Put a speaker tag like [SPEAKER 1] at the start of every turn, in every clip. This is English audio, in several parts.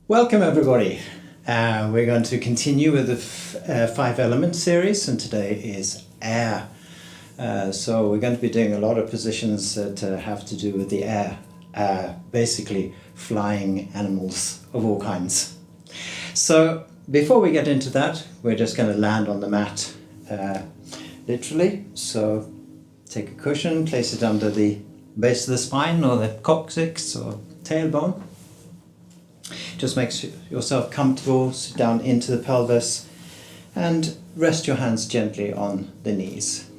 [SPEAKER 1] Welcome everybody. We're going to continue with the 5 element series, and today is air. So we're going to be doing a lot of positions that have to do with the air, basically flying animals of all kinds. So before we get into that, we're just going to land on the mat literally. So take a cushion, place it under the base of the spine or the coccyx or tailbone. Just make yourself comfortable, sit down into the pelvis and rest your hands gently on the knees.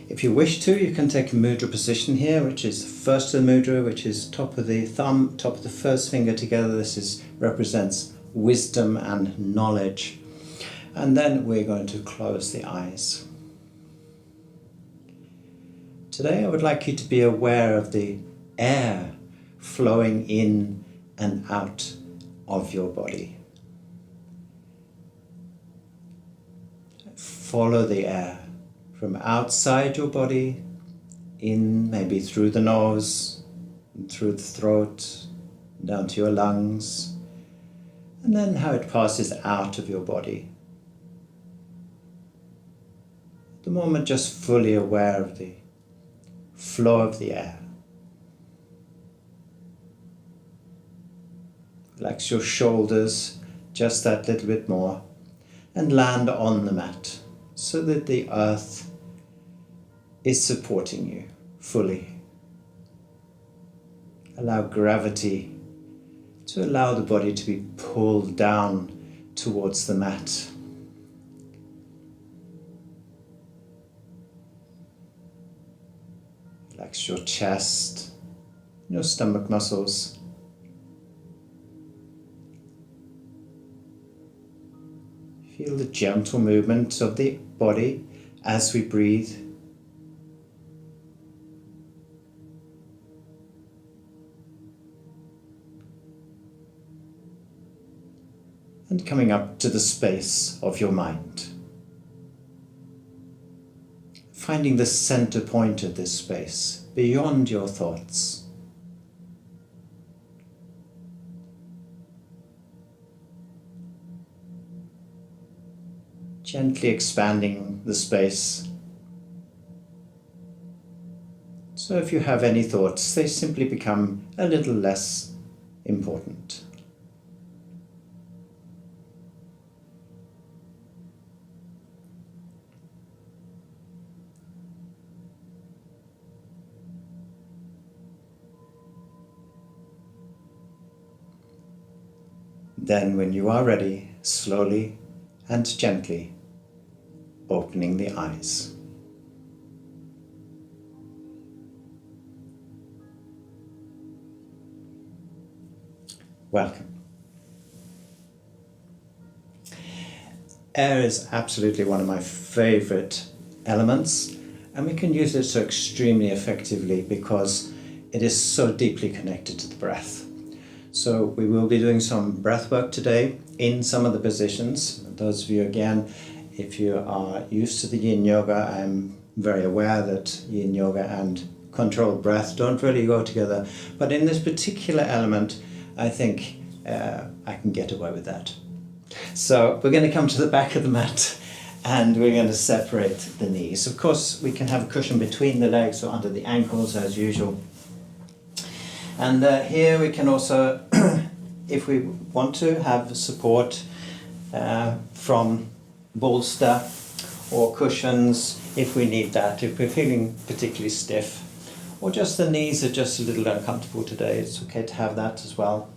[SPEAKER 1] If you wish to, you can take a mudra position here, which is the first of the mudra, which is top of the thumb, top of the first finger together. This represents wisdom and knowledge. And then we're going to close the eyes. Today I would like you to be aware of the air flowing in and out of your body. Follow the air from outside your body, in maybe through the nose, through the throat, down to your lungs, and then how it passes out of your body. At the moment, just fully aware of the flow of the air. Relax your shoulders just that little bit more and land on the mat so that the earth is supporting you fully. Allow gravity to allow the body to be pulled down towards the mat. Relax your chest, your stomach muscles. Feel the gentle movement of the body as we breathe. And coming up to the space of your mind. Finding the center point of this space, beyond your thoughts. Gently expanding the space. So if you have any thoughts, they simply become a little less important. Then when you are ready, slowly and gently opening the eyes. Welcome. Air is absolutely one of my favorite elements, and we can use it so extremely effectively because it is so deeply connected to the breath. So we will be doing some breath work today in some of the positions. Those of you, again, if you are used to the Yin Yoga, I'm very aware that Yin Yoga and controlled breath don't really go together. But in this particular element, I think I can get away with that. So we're going to come to the back of the mat and we're going to separate the knees. Of course, we can have a cushion between the legs or under the ankles as usual. And here we can also, if we want to, have support from bolster or cushions if we need that, if we're feeling particularly stiff, or just the knees are just a little uncomfortable today. It's okay to have that as well.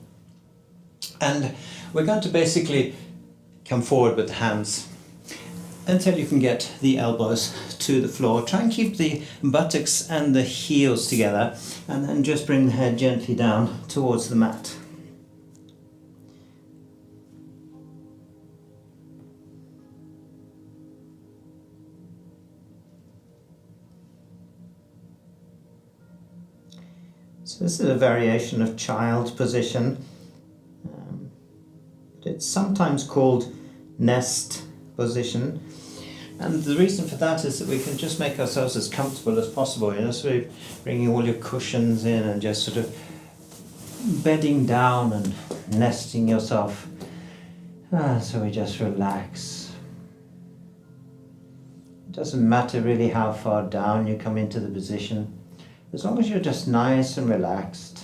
[SPEAKER 1] And we're going to basically come forward with the hands until you can get the elbows to the floor. Try and keep the buttocks and the heels together, and then just bring the head gently down towards the mat. So this is a variation of child position. It's sometimes called nest position. And the reason for that is that we can just make ourselves as comfortable as possible. So we're bringing all your cushions in and just sort of bedding down and nesting yourself. So we just relax. It doesn't matter really how far down you come into the position, as long as you're just nice and relaxed.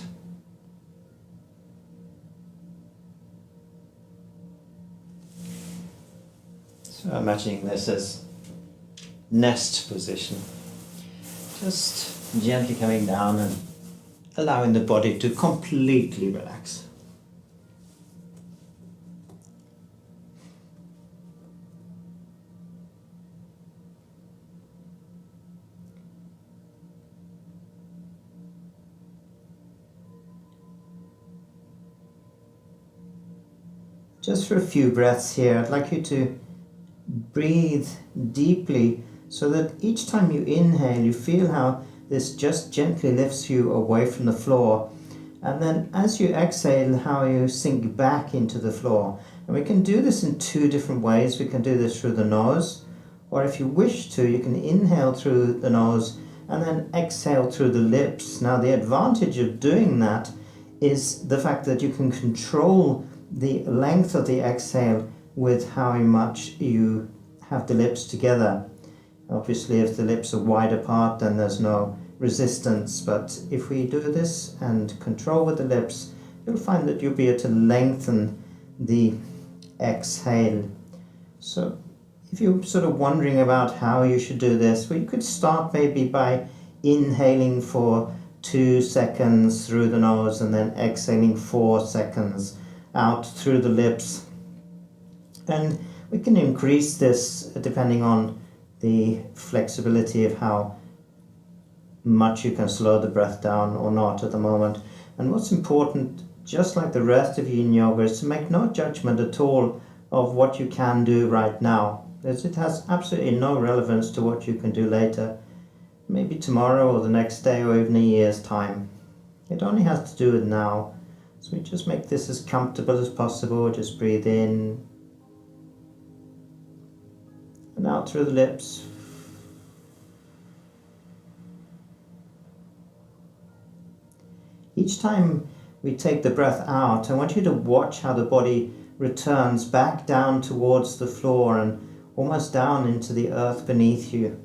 [SPEAKER 1] So imagining this as nest position. Just gently coming down and allowing the body to completely relax. Just for a few breaths here, I'd like you to breathe deeply so that each time you inhale, you feel how this just gently lifts you away from the floor. And then as you exhale, how you sink back into the floor. And we can do this in two different ways. We can do this through the nose, or if you wish to, you can inhale through the nose and then exhale through the lips. Now, the advantage of doing that is the fact that you can control the length of the exhale with how much you have the lips together. Obviously, if the lips are wide apart, then there's no resistance, but if we do this and control with the lips, you'll find that you'll be able to lengthen the exhale. So if you're sort of wondering about how you should do this, well, you could start maybe by inhaling for 2 seconds through the nose and then exhaling 4 seconds out through the lips. And we can increase this depending on the flexibility of how much you can slow the breath down or not at the moment. And what's important, just like the rest of Yin Yoga, is to make no judgment at all of what you can do right now, as it has absolutely no relevance to what you can do later, maybe tomorrow or the next day or even a year's time. It only has to do with now. So we just make this as comfortable as possible. Just breathe in and out through the lips. Each time we take the breath out, I want you to watch how the body returns back down towards the floor and almost down into the earth beneath you.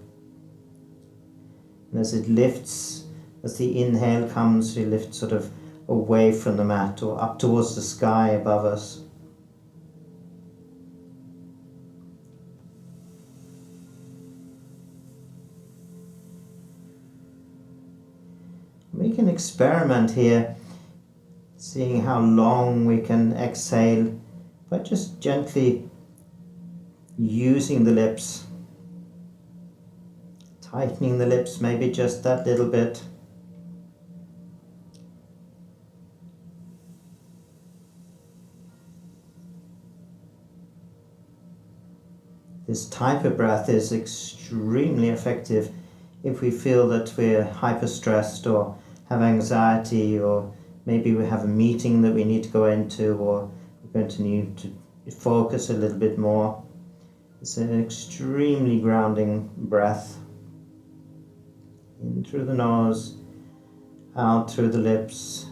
[SPEAKER 1] And as it lifts, as the inhale comes, we lift sort of away from the mat or up towards the sky above us. We can experiment here, seeing how long we can exhale by just gently using the lips, tightening the lips maybe just that little bit. This type of breath is extremely effective if we feel that we're hyper-stressed or have anxiety, or maybe we have a meeting that we need to go into, or we're going to need to focus a little bit more. It's an extremely grounding breath. In through the nose, out through the lips.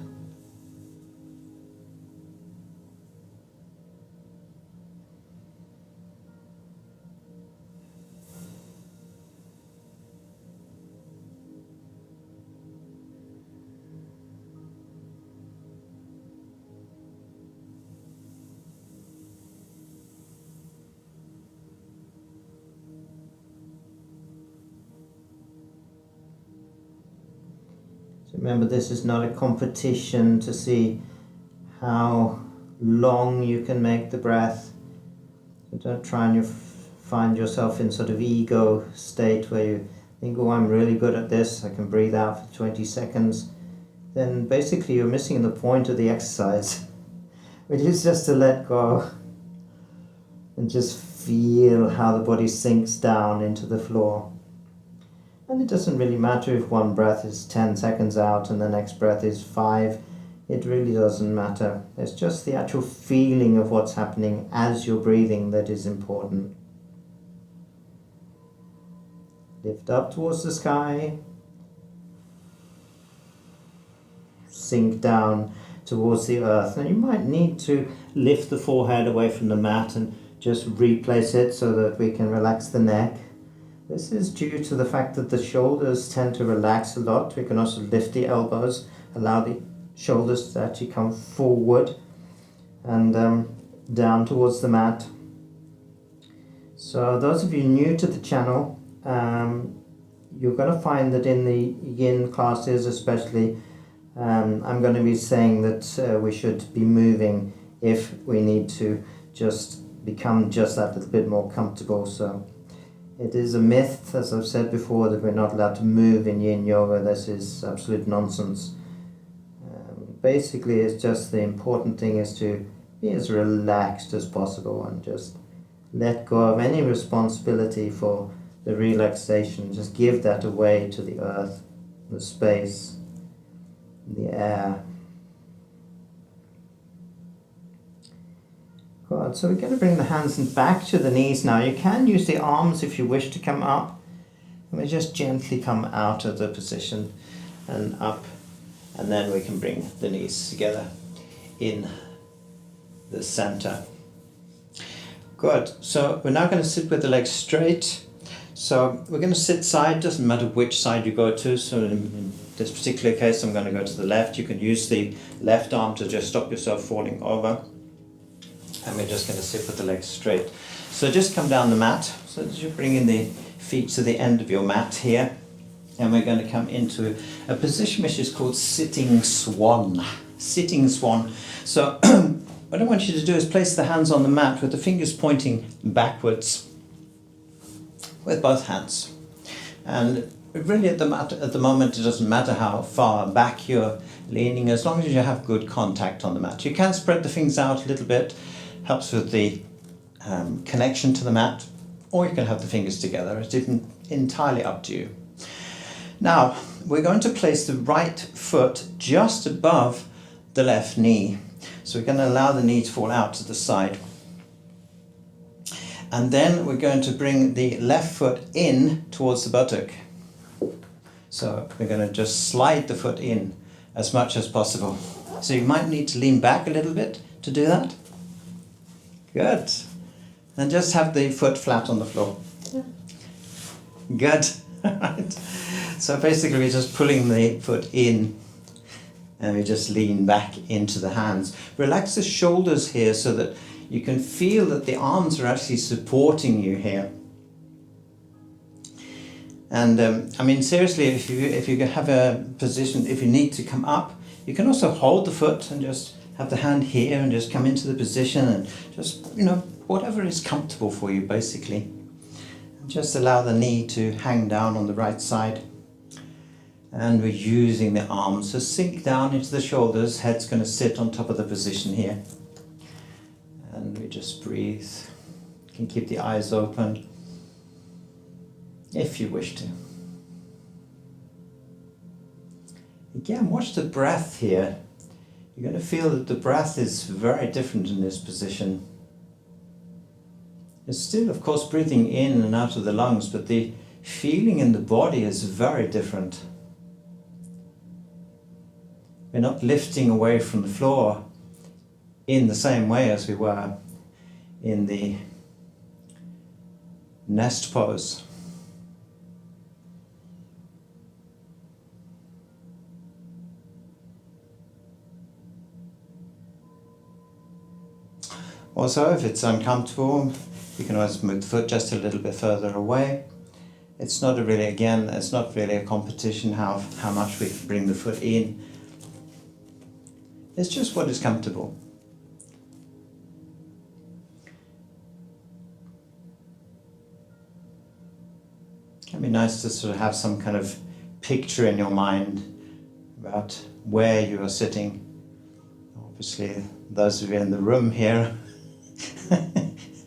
[SPEAKER 1] Remember, this is not a competition to see how long you can make the breath. So don't try and find yourself in sort of ego state where you think, oh, I'm really good at this, I can breathe out for 20 seconds. Then basically you're missing the point of the exercise, which is just to let go and just feel how the body sinks down into the floor. And it doesn't really matter if one breath is 10 seconds out and the next breath is 5. It really doesn't matter. It's just the actual feeling of what's happening as you're breathing that is important. Lift up towards the sky. Sink down towards the earth. And you might need to lift the forehead away from the mat and just replace it so that we can relax the neck. This is due to the fact that the shoulders tend to relax a lot. We can also lift the elbows, allow the shoulders to actually come forward and down towards the mat. So those of you new to the channel, you're going to find that in the Yin classes especially, I'm going to be saying that we should be moving if we need to just become just that little bit more comfortable. So it is a myth, as I've said before, that we're not allowed to move in Yin Yoga. This is absolute nonsense. Basically, it's just the important thing is to be as relaxed as possible and just let go of any responsibility for the relaxation. Just give that away to the earth, the space, the air. Good. So we're going to bring the hands back to the knees now. You can use the arms if you wish to come up. And we just gently come out of the position and up. And then we can bring the knees together in the center. Good. So we're now going to sit with the legs straight. So we're going to sit side, doesn't matter which side you go to. So in this particular case, I'm going to go to the left. You can use the left arm to just stop yourself falling over. And we're just going to sit with the legs straight. So just come down the mat. So you're bringing the feet to the end of your mat here. And we're going to come into a position which is called sitting swan. Sitting swan. So what I want you to do is place the hands on the mat with the fingers pointing backwards with both hands. And really at the moment it doesn't matter how far back you're leaning as long as you have good contact on the mat. You can spread the fingers out a little bit, helps with the connection to the mat, or you can have the fingers together. It's entirely up to you. Now we're going to place the right foot just above the left knee. So we're going to allow the knee to fall out to the side. And then we're going to bring the left foot in towards the buttock. So we're going to just slide the foot in as much as possible. So you might need to lean back a little bit to do that. Good. And just have the foot flat on the floor. Yeah. Good. Right. So basically we're just pulling the foot in and we just lean back into the hands. Relax the shoulders here so that you can feel that the arms are actually supporting you here. And I mean seriously, if you have a position, if you need to come up, you can also hold the foot and just have the hand here and just come into the position and just, whatever is comfortable for you basically. And just allow the knee to hang down on the right side. And we're using the arms to sink down into the shoulders. Head's going to sit on top of the position here. And we just breathe. You can keep the eyes open if you wish to. Again, watch the breath here. You're going to feel that the breath is very different in this position. It's still, of course, breathing in and out of the lungs, but the feeling in the body is very different. We're not lifting away from the floor in the same way as we were in the nest pose. Also, if it's uncomfortable, you can always move the foot just a little bit further away. It's not really a competition how much we bring the foot in. It's just what is comfortable. It can be nice to sort of have some kind of picture in your mind about where you are sitting. Obviously, those of you in the room here,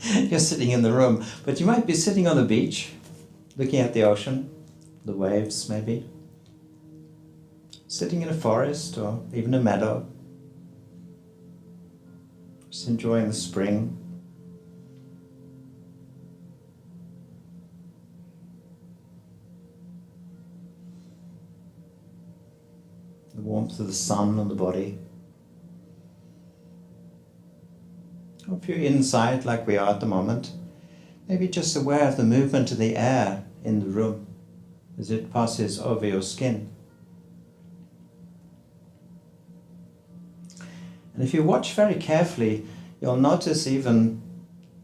[SPEAKER 1] you're sitting in the room, but you might be sitting on the beach, looking at the ocean, the waves maybe, sitting in a forest or even a meadow, just enjoying the spring. The warmth of the sun on the body. Or if you're inside like we are at the moment, maybe just aware of the movement of the air in the room as it passes over your skin. And if you watch very carefully, you'll notice even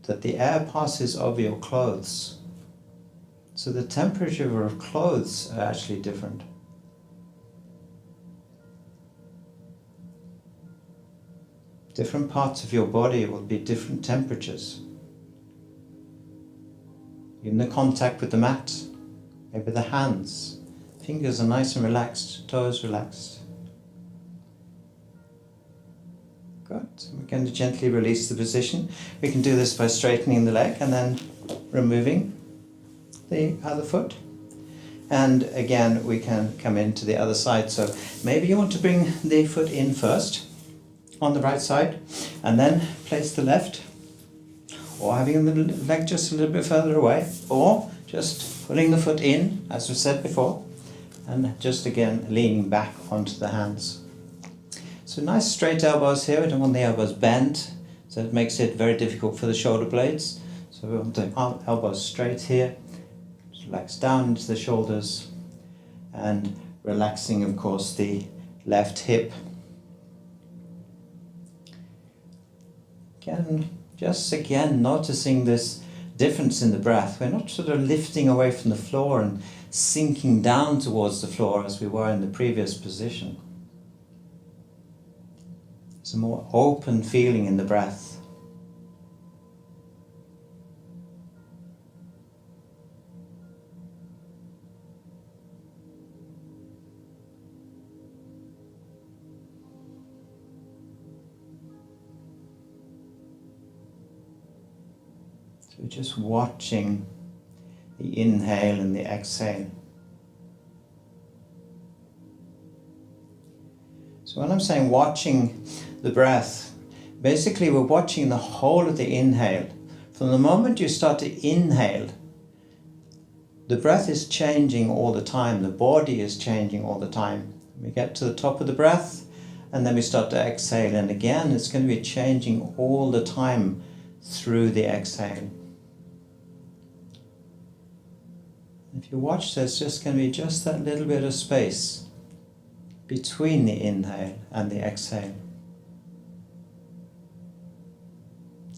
[SPEAKER 1] that the air passes over your clothes. So the temperature of clothes are actually different. Different parts of your body will be different temperatures. Even the contact with the mat, maybe the hands, fingers are nice and relaxed, toes relaxed. Good. We're going to gently release the position. We can do this by straightening the leg and then removing the other foot. And again, we can come into the other side. So maybe you want to bring the foot in first on the right side and then place the left, or having the leg just a little bit further away, or just pulling the foot in, as we said before, and just again leaning back onto the hands. So nice straight elbows here. We don't want the elbows bent, so it makes it very difficult for the shoulder blades. So we want the elbows straight here. Just relax down into the shoulders and relaxing, of course, the left hip. Again, noticing this difference in the breath. We're not sort of lifting away from the floor and sinking down towards the floor as we were in the previous position. It's a more open feeling in the breath. So just watching the inhale and the exhale. So when I'm saying watching the breath, basically we're watching the whole of the inhale. From the moment you start to inhale, the breath is changing all the time, the body is changing all the time. We get to the top of the breath and then we start to exhale, and again it's going to be changing all the time through the exhale. If you watch, there's just going to be just that little bit of space between the inhale and the exhale.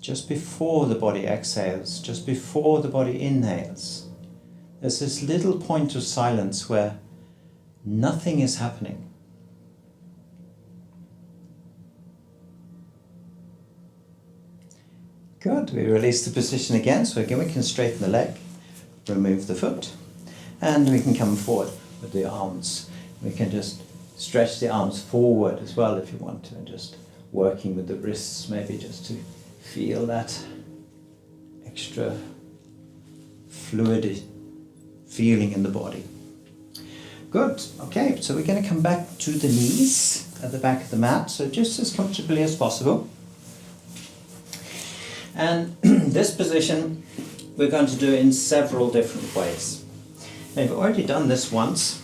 [SPEAKER 1] Just before the body exhales, just before the body inhales, there's this little point of silence where nothing is happening. Good. We release the position again, so again we can straighten the leg, remove the foot, and we can come forward with the arms. We can just stretch the arms forward as well if you want to, and just working with the wrists, maybe just to feel that extra fluid feeling in the body. Good. Okay, so we're going to come back to the knees at the back of the mat, so just as comfortably as possible. And this position we're going to do in several different ways. Now, we've already done this once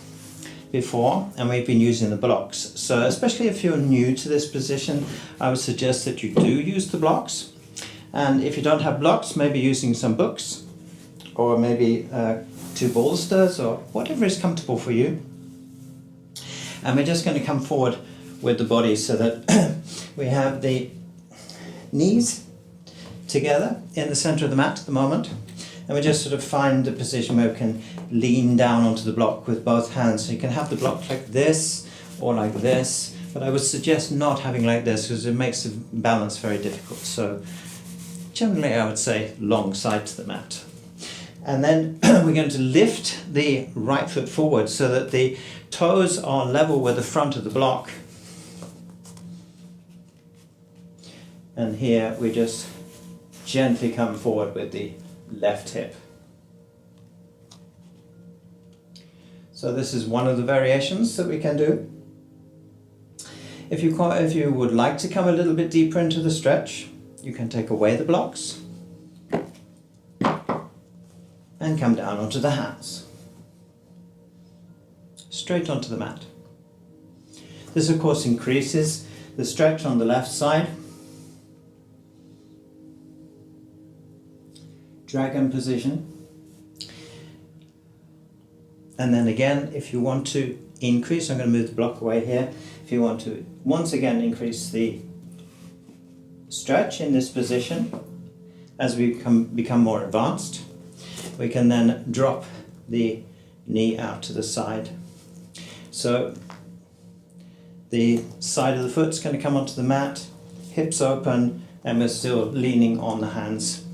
[SPEAKER 1] before and we've been using the blocks. So especially if you're new to this position, I would suggest that you do use the blocks. And if you don't have blocks, maybe using some books or maybe 2 bolsters or whatever is comfortable for you. And we're just going to come forward with the body so that we have the knees together in the center of the mat at the moment, and we just sort of find a position where we can lean down onto the block with both hands. So you can have the block like this or like this, but I would suggest not having like this because it makes the balance very difficult. So generally I would say long side to the mat. And then we're going to lift the right foot forward so that the toes are level with the front of the block. And here we just gently come forward with the left hip. So this is one of the variations that we can do. If you would like to come a little bit deeper into the stretch, you can take away the blocks and come down onto the hands. Straight onto the mat. This of course increases the stretch on the left side. dragon position. And then again, if you want to increase, I'm going to move the block away here. If you want to once again increase the stretch in this position, as we become more advanced, we can then drop the knee out to the side. So the side of the foot's going to come onto the mat, hips open, and we're still leaning on the hands.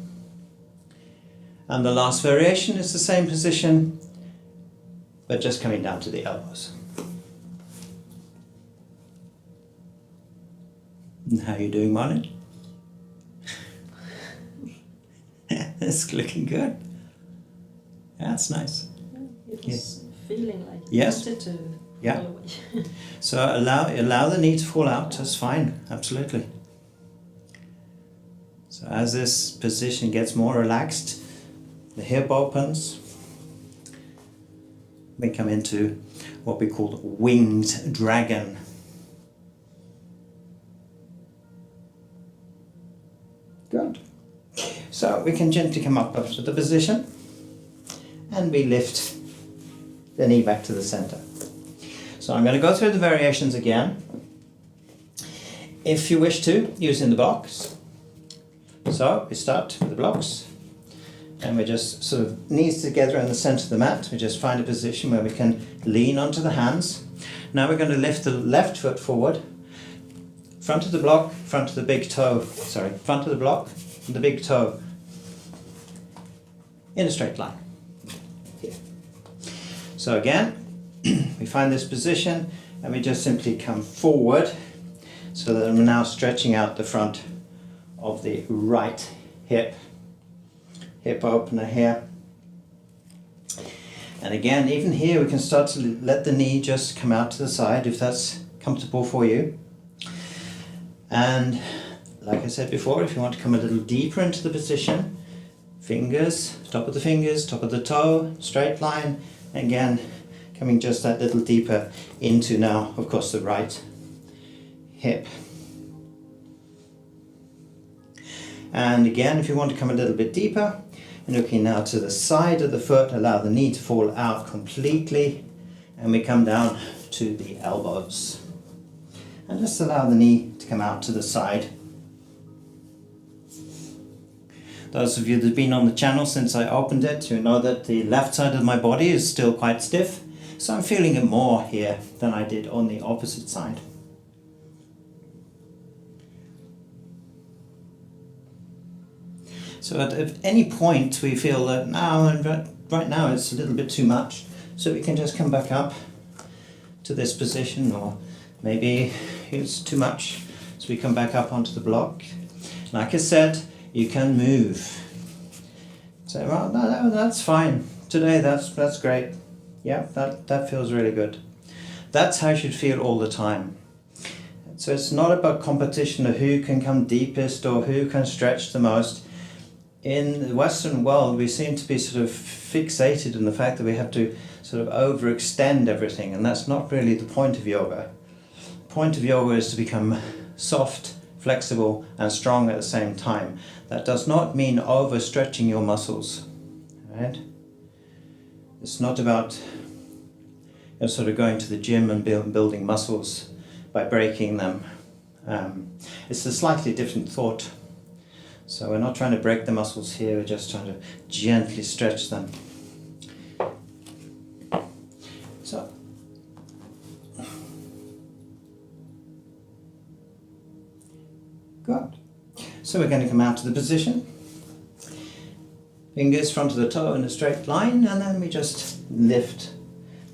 [SPEAKER 1] And the last variation is the same position, but just coming down to the elbows. And how are you doing, Marlon? It's looking good. Yeah, that's nice.
[SPEAKER 2] It was feeling like
[SPEAKER 1] yes.
[SPEAKER 2] You wanted to
[SPEAKER 1] yeah.
[SPEAKER 2] fall away.
[SPEAKER 1] So allow the knee to fall out, that's fine, absolutely. So as this position gets more relaxed, the hip opens, we come into what we call winged dragon. Good. So we can gently come up to the position and we lift the knee back to the center. So I'm going to go through the variations again. If you wish to, using the blocks. So we start with the blocks and we just sort of knees together in the center of the mat. We just find a position where we can lean onto the hands. Now we're going to lift the left foot forward, front of the block, front of the big toe, front of the block and the big toe in a straight line. Here. So again, we find this position and we just simply come forward so that we're now stretching out the front of the right hip. Hip opener here. And again, even here we can start to let the knee just come out to the side if that's comfortable for you. And like I said before, if you want to come a little deeper into the position, fingers, top of the toe, straight line, again coming just that little deeper into now, of course, the right hip. And again, if you want to come a little bit deeper, and looking now to the side of the foot, allow the knee to fall out completely, and we come down to the elbows. And just allow the knee to come out to the side. Those of you that have been on the channel since I opened it, you know that the left side of my body is still quite stiff, so I'm feeling it more here than I did on the opposite side. So at any point we feel that right now it's a little bit too much, so we can just come back up to this position, or maybe it's too much, so we come back up onto the block. Like I said, you can move. Say, well, no, that's fine. Today, that's great. Yeah, that feels really good. That's how you should feel all the time. So it's not about competition of who can come deepest or who can stretch the most. In the Western world, we seem to be sort of fixated in the fact that we have to sort of overextend everything, and that's not really the point of yoga. The point of yoga is to become soft, flexible and strong at the same time. That does not mean overstretching your muscles, right? It's not about sort of going to the gym and building muscles by breaking them. It's a slightly different thought. So we're not trying to break the muscles here, we're just trying to gently stretch them. So, good. So we're going to come out to the position. Fingers front of the toe in a straight line, and then we just lift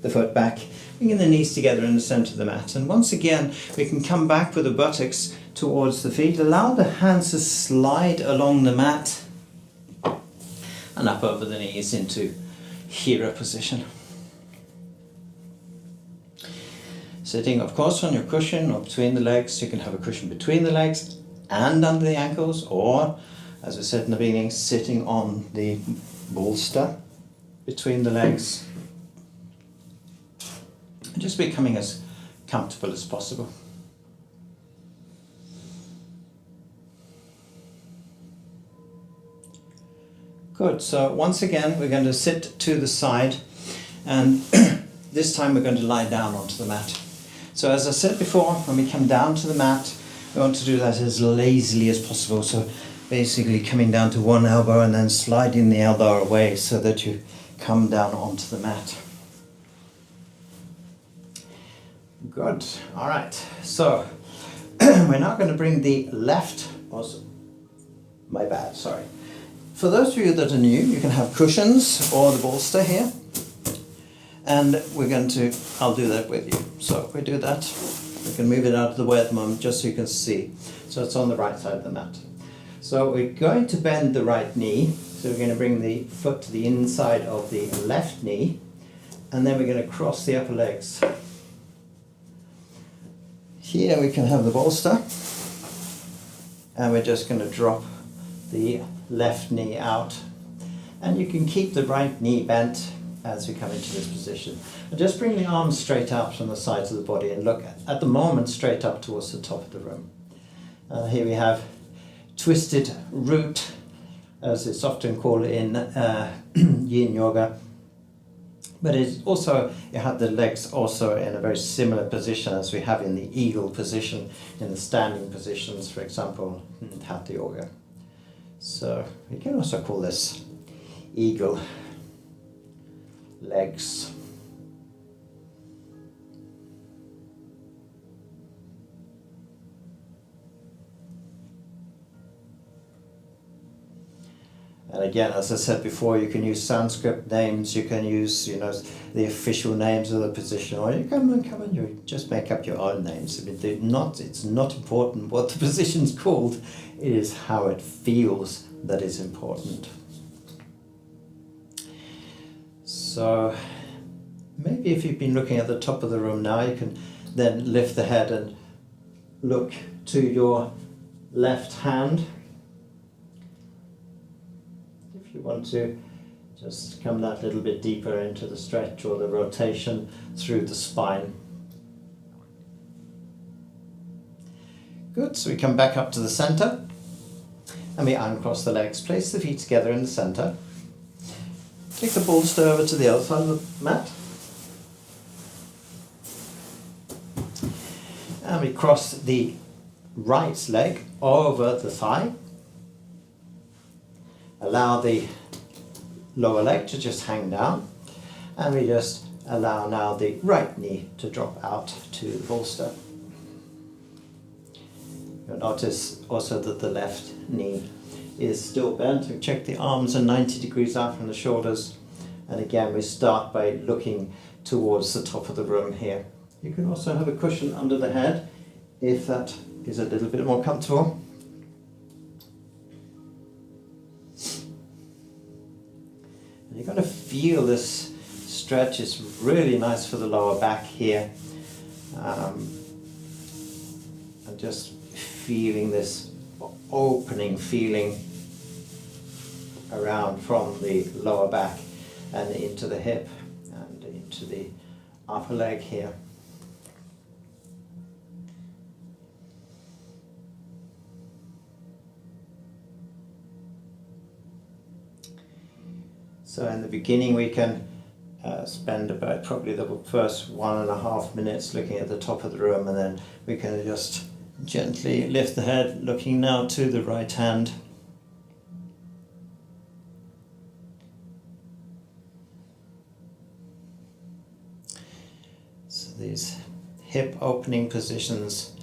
[SPEAKER 1] the foot back, bringing the knees together in the center of the mat. And once again, we can come back with the buttocks towards the feet. Allow the hands to slide along the mat and up over the knees into hero position. Sitting, of course, on your cushion or between the legs. You can have a cushion between the legs and under the ankles, or, as I said in the beginning, sitting on the bolster between the legs. And just becoming as comfortable as possible. Good. So once again, we're going to sit to the side, and this time we're going to lie down onto the mat. So as I said before, when we come down to the mat, we want to do that as lazily as possible. So basically coming down to one elbow and then sliding the elbow away so that you come down onto the mat. Good. All right. So we're now going to bring the left, my bad, sorry. For those of you that are new, you can have cushions or the bolster here. And we're going to, I'll do that with you. So we do that. We can move it out of the way at the moment just so you can see. So it's on the right side of the mat. So we're going to bend the right knee. So we're going to bring the foot to the inside of the left knee. And then we're going to cross the upper legs. Here we can have the bolster. And we're just going to drop the left knee out. And you can keep the right knee bent as we come into this position. And just bring the arms straight out from the sides of the body and look at the moment straight up towards the top of the room. Here we have twisted root, as it's often called in Yin Yoga. But it's also, you have the legs also in a very similar position as we have in the eagle position, in the standing positions, for example, in Hatha Yoga. So we can also call this eagle legs. And again, as I said before, you can use Sanskrit names, you can use, the official names of the position, or you come and you just make up your own names. I mean, it's not important what the position's called, it is how it feels that is important. So maybe if you've been looking at the top of the room now, you can then lift the head and look to your left hand. If you want to just come that little bit deeper into the stretch or the rotation through the spine. Good, so we come back up to the center and we uncross the legs, place the feet together in the center. Take the bolster over to the other side of the mat. And we cross the right leg over the thigh. Allow the lower leg to just hang down. And we just allow now the right knee to drop out to the bolster. You'll notice also that the left knee is still bent. We check the arms are 90 degrees out from the shoulders. And again, we start by looking towards the top of the room here. You can also have a cushion under the head if that is a little bit more comfortable. And you're going to feel this stretch. It's really nice for the lower back here. And just feeling this opening feeling around from the lower back and into the hip and into the upper leg here. So in the beginning we can spend about probably the first 1.5 minutes looking at the top of the room, and then we can just gently lift the head, looking now to the right hand. So these hip opening positions,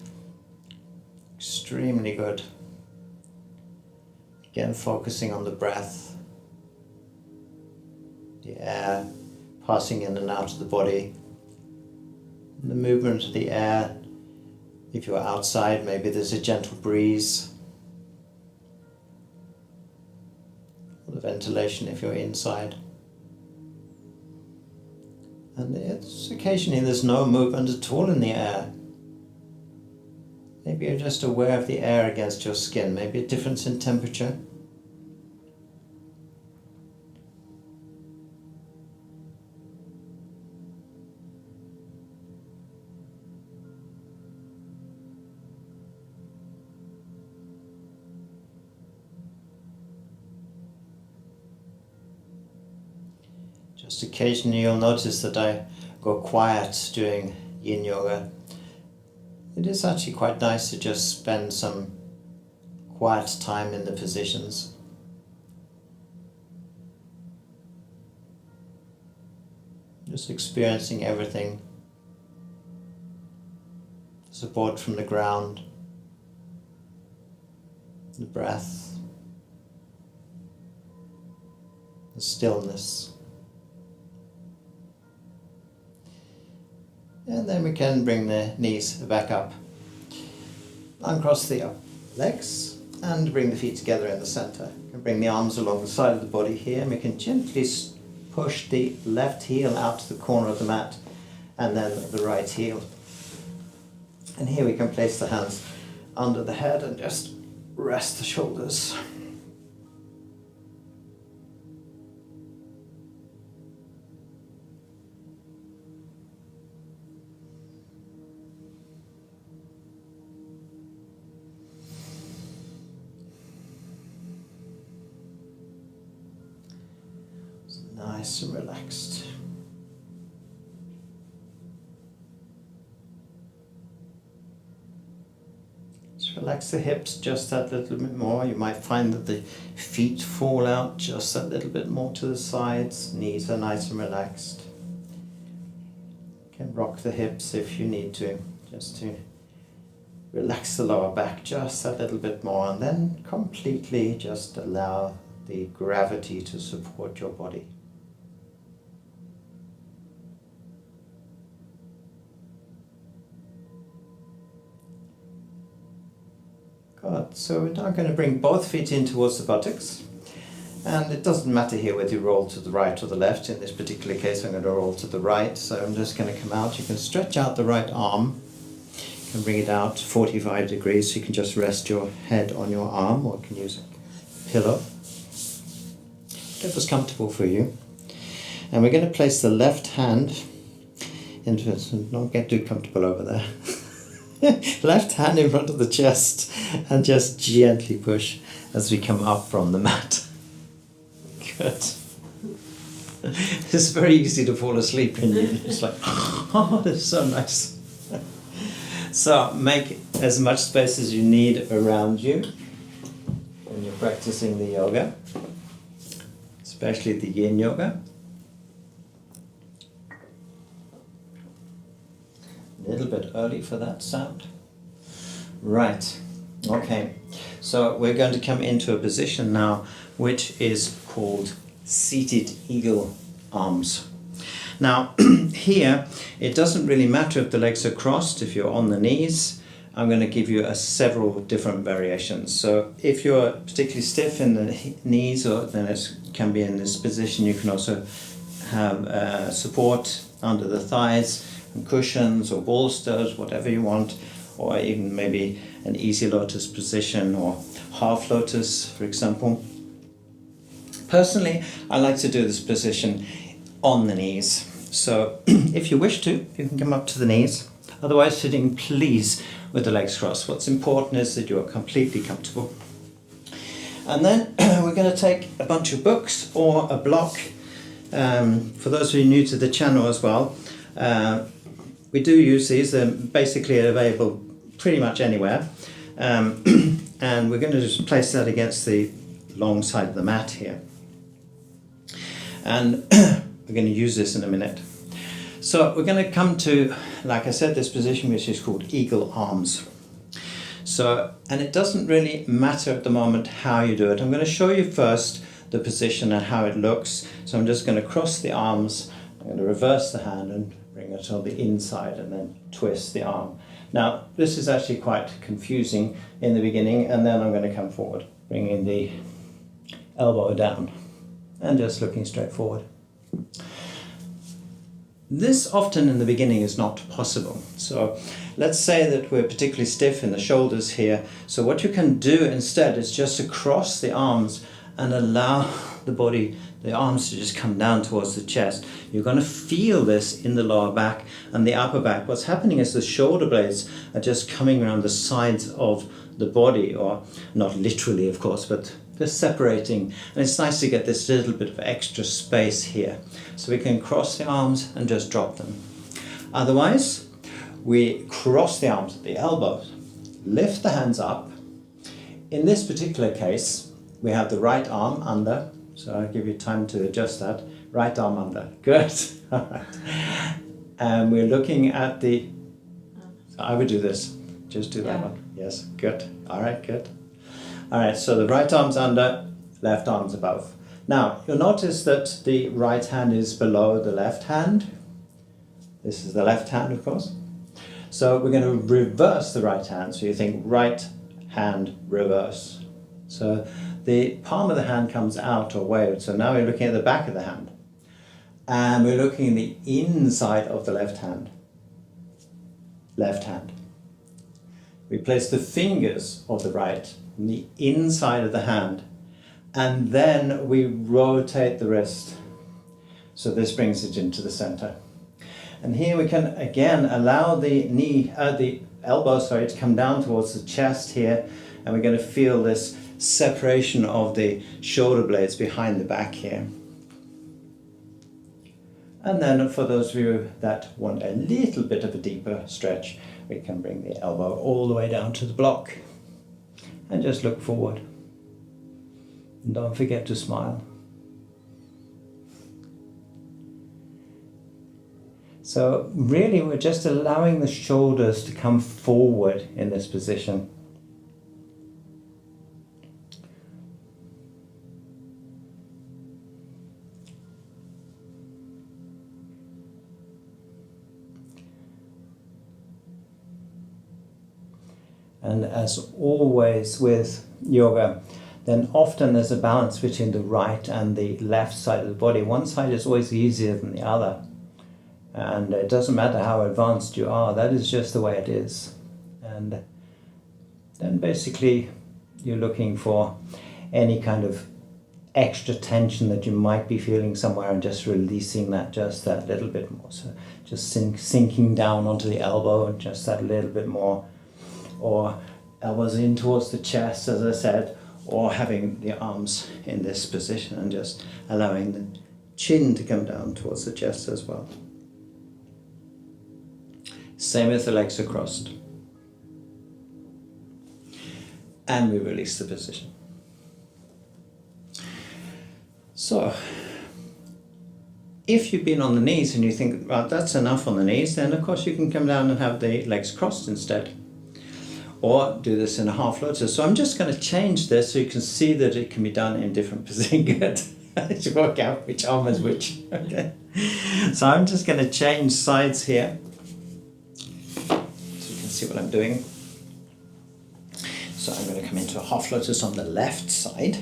[SPEAKER 1] extremely good. Again, focusing on the breath, the air passing in and out of the body, and the movement of the air. If you're outside, maybe there's a gentle breeze, or the ventilation if you're inside. And it's occasionally there's no movement at all in the air. Maybe you're just aware of the air against your skin, maybe a difference in temperature. Just occasionally you'll notice that I go quiet during Yin Yoga. It is actually quite nice to just spend some quiet time in the positions. Just experiencing everything. The support from the ground, the breath, the stillness. And then we can bring the knees back up. Uncross the legs and bring the feet together in the center. We can bring the arms along the side of the body here, and we can gently push the left heel out to the corner of the mat and then the right heel. And here we can place the hands under the head and just rest the shoulders. Nice and relaxed. Just relax the hips just that little bit more. You might find that the feet fall out just a little bit more to the sides. Knees are nice and relaxed. You can rock the hips if you need to, just to relax the lower back just a little bit more, and then completely just allow the gravity to support your body. Good. So we're now going to bring both feet in towards the buttocks, and it doesn't matter here whether you roll to the right or the left. In this particular case I'm going to roll to the right, so I'm just going to come out. You can stretch out the right arm, you can bring it out 45 degrees, so you can just rest your head on your arm, or you can use a pillow, whatever's comfortable for you. And we're going to place the left hand into it, don't get too comfortable over there. Left hand in front of the chest and just gently push as we come up from the mat. Good. It's very easy to fall asleep in you. It's like, oh, this is so nice. So make as much space as you need around you when you're practicing the yoga, especially the Yin Yoga. A little bit early for that sound. Right, okay, so we're going to come into a position now which is called seated eagle arms. Now here it doesn't really matter if the legs are crossed, if you're on the knees. I'm going to give you several different variations. So if you're particularly stiff in the knees, or then it can be in this position. You can also have support under the thighs, and cushions or bolsters, whatever you want, or even maybe an easy lotus position or half lotus, for example. Personally, I like to do this position on the knees. So if you wish to, you can come up to the knees. Otherwise, sitting, please, with the legs crossed. What's important is that you are completely comfortable. And then we're going to take a bunch of books or a block. For those of you new to the channel as well, we do use these. They're basically available pretty much anywhere. And we're going to just place that against the long side of the mat here. And we're going to use this in a minute. So we're going to come to, like I said, this position which is called eagle arms. So, and it doesn't really matter at the moment how you do it. I'm going to show you first the position and how it looks. So I'm just going to cross the arms, I'm going to reverse the hand and bring it on the inside and then twist the arm. Now this is actually quite confusing in the beginning, and then I'm going to come forward, bringing the elbow down and just looking straight forward. This often in the beginning is not possible. So let's say that we're particularly stiff in the shoulders here. So what you can do instead is just to cross the arms and allow the body, the arms to just come down towards the chest. You're going to feel this in the lower back and the upper back. What's happening is the shoulder blades are just coming around the sides of the body, or not literally of course, but just separating. And it's nice to get this little bit of extra space here. So we can cross the arms and just drop them. Otherwise, we cross the arms at the elbows, lift the hands up. In this particular case, we have the right arm under, so I'll give you time to adjust that. Right arm under, good. All right. And we're looking at the, so I would do this, just do that one. Yes, good. All right, good. All right, so the right arm's under, left arm's above. Now, you'll notice that the right hand is below the left hand. This is the left hand, of course. So we're going to reverse the right hand. So you think right hand, reverse. So the palm of the hand comes out or waved. So now we're looking at the back of the hand. And we're looking at the inside of the left hand. Left hand. We place the fingers of the right on the inside of the hand. And then we rotate the wrist. So this brings it into the center. And here we can again allow the elbow, to come down towards the chest here. And we're going to feel this separation of the shoulder blades behind the back here. And then for those of you that want a little bit of a deeper stretch, we can bring the elbow all the way down to the block and just look forward. And don't forget to smile. So really we're just allowing the shoulders to come forward in this position. And as always with yoga, then often there's a balance between the right and the left side of the body. One side is always easier than the other. And it doesn't matter how advanced you are, that is just the way it is. And then basically you're looking for any kind of extra tension that you might be feeling somewhere and just releasing that just that little bit more. So just sinking down onto the elbow and just that little bit more. Or elbows in towards the chest, as I said, or having the arms in this position and just allowing the chin to come down towards the chest as well. Same if the legs are crossed. And we release the position. So, if you've been on the knees and you think, well, that's enough on the knees, then of course you can come down and have the legs crossed instead. Or do this in a half lotus. So I'm just going to change this so you can see that it can be done in different positions. To work out which arm is which. Okay. So I'm just going to change sides here. So you can see what I'm doing. So I'm going to come into a half lotus on the left side.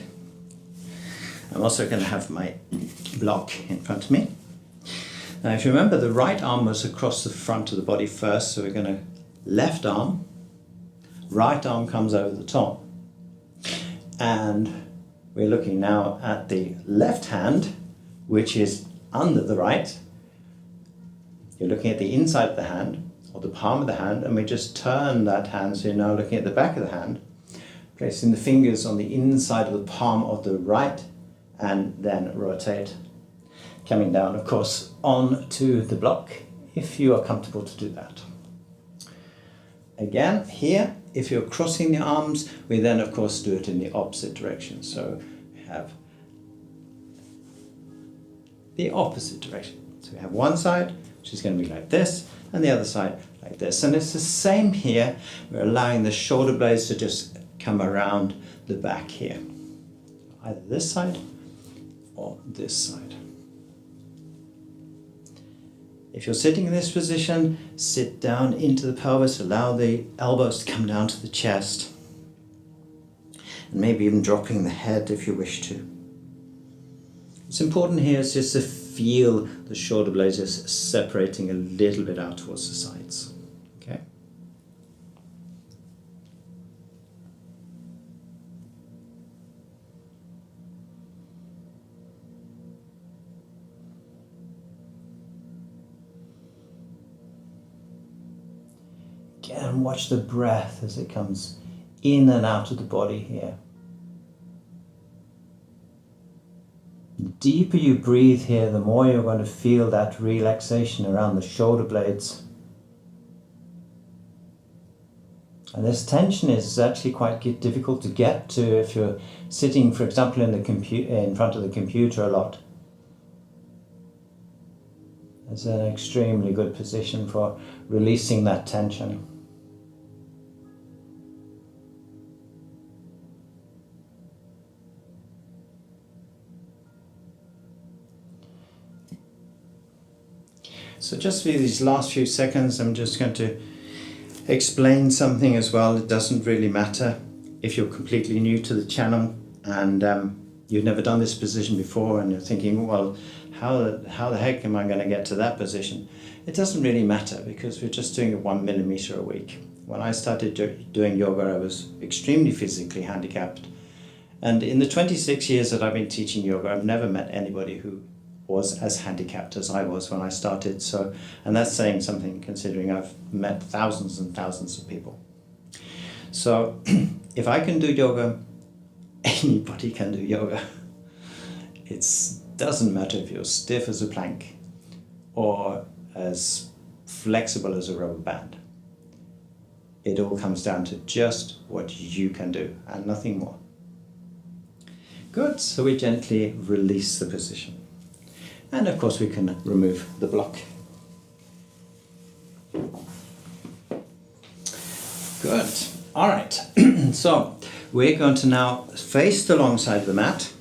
[SPEAKER 1] I'm also going to have my block in front of me. Now if you remember, the right arm was across the front of the body first. So we're going to left arm. Right arm comes over the top. And we're looking now at the left hand, which is under the right. You're looking at the inside of the hand, or the palm of the hand, and we just turn that hand, so you're now looking at the back of the hand, placing the fingers on the inside of the palm of the right, and then rotate. Coming down, of course, onto the block, if you are comfortable to do that. Again, here, if you're crossing the arms, we then of course do it in the opposite direction. So we have the opposite direction. So we have one side, which is going to be like this, and the other side like this. And it's the same here. We're allowing the shoulder blades to just come around the back here. Either this side or this side. If you're sitting in this position, sit down into the pelvis, allow the elbows to come down to the chest, and maybe even dropping the head if you wish to. What's important here is just to feel the shoulder blades just separating a little bit out towards the sides. Okay. Again, watch the breath as it comes in and out of the body here. deeper you breathe here, the more you're going to feel that relaxation around the shoulder blades. And this tension is actually quite difficult to get to if you're sitting, for example, in front of the computer a lot. It's an extremely good position for releasing that tension. So just for these last few seconds, I'm just going to explain something as well. It doesn't really matter if you're completely new to the channel and you've never done this position before and you're thinking, well, how the heck am I going to get to that position? It doesn't really matter because we're just doing it 1 millimeter a week. When I started doing yoga, I was extremely physically handicapped. And in the 26 years that I've been teaching yoga, I've never met anybody who was as handicapped as I was when I started. So, and that's saying something considering I've met thousands and thousands of people. So if I can do yoga, anybody can do yoga. It doesn't matter if you're stiff as a plank or as flexible as a rubber band. It all comes down to just what you can do and nothing more. Good, so we gently release the position. And of course we can remove the block. Good, all right. So we're going to now face the long side of the mat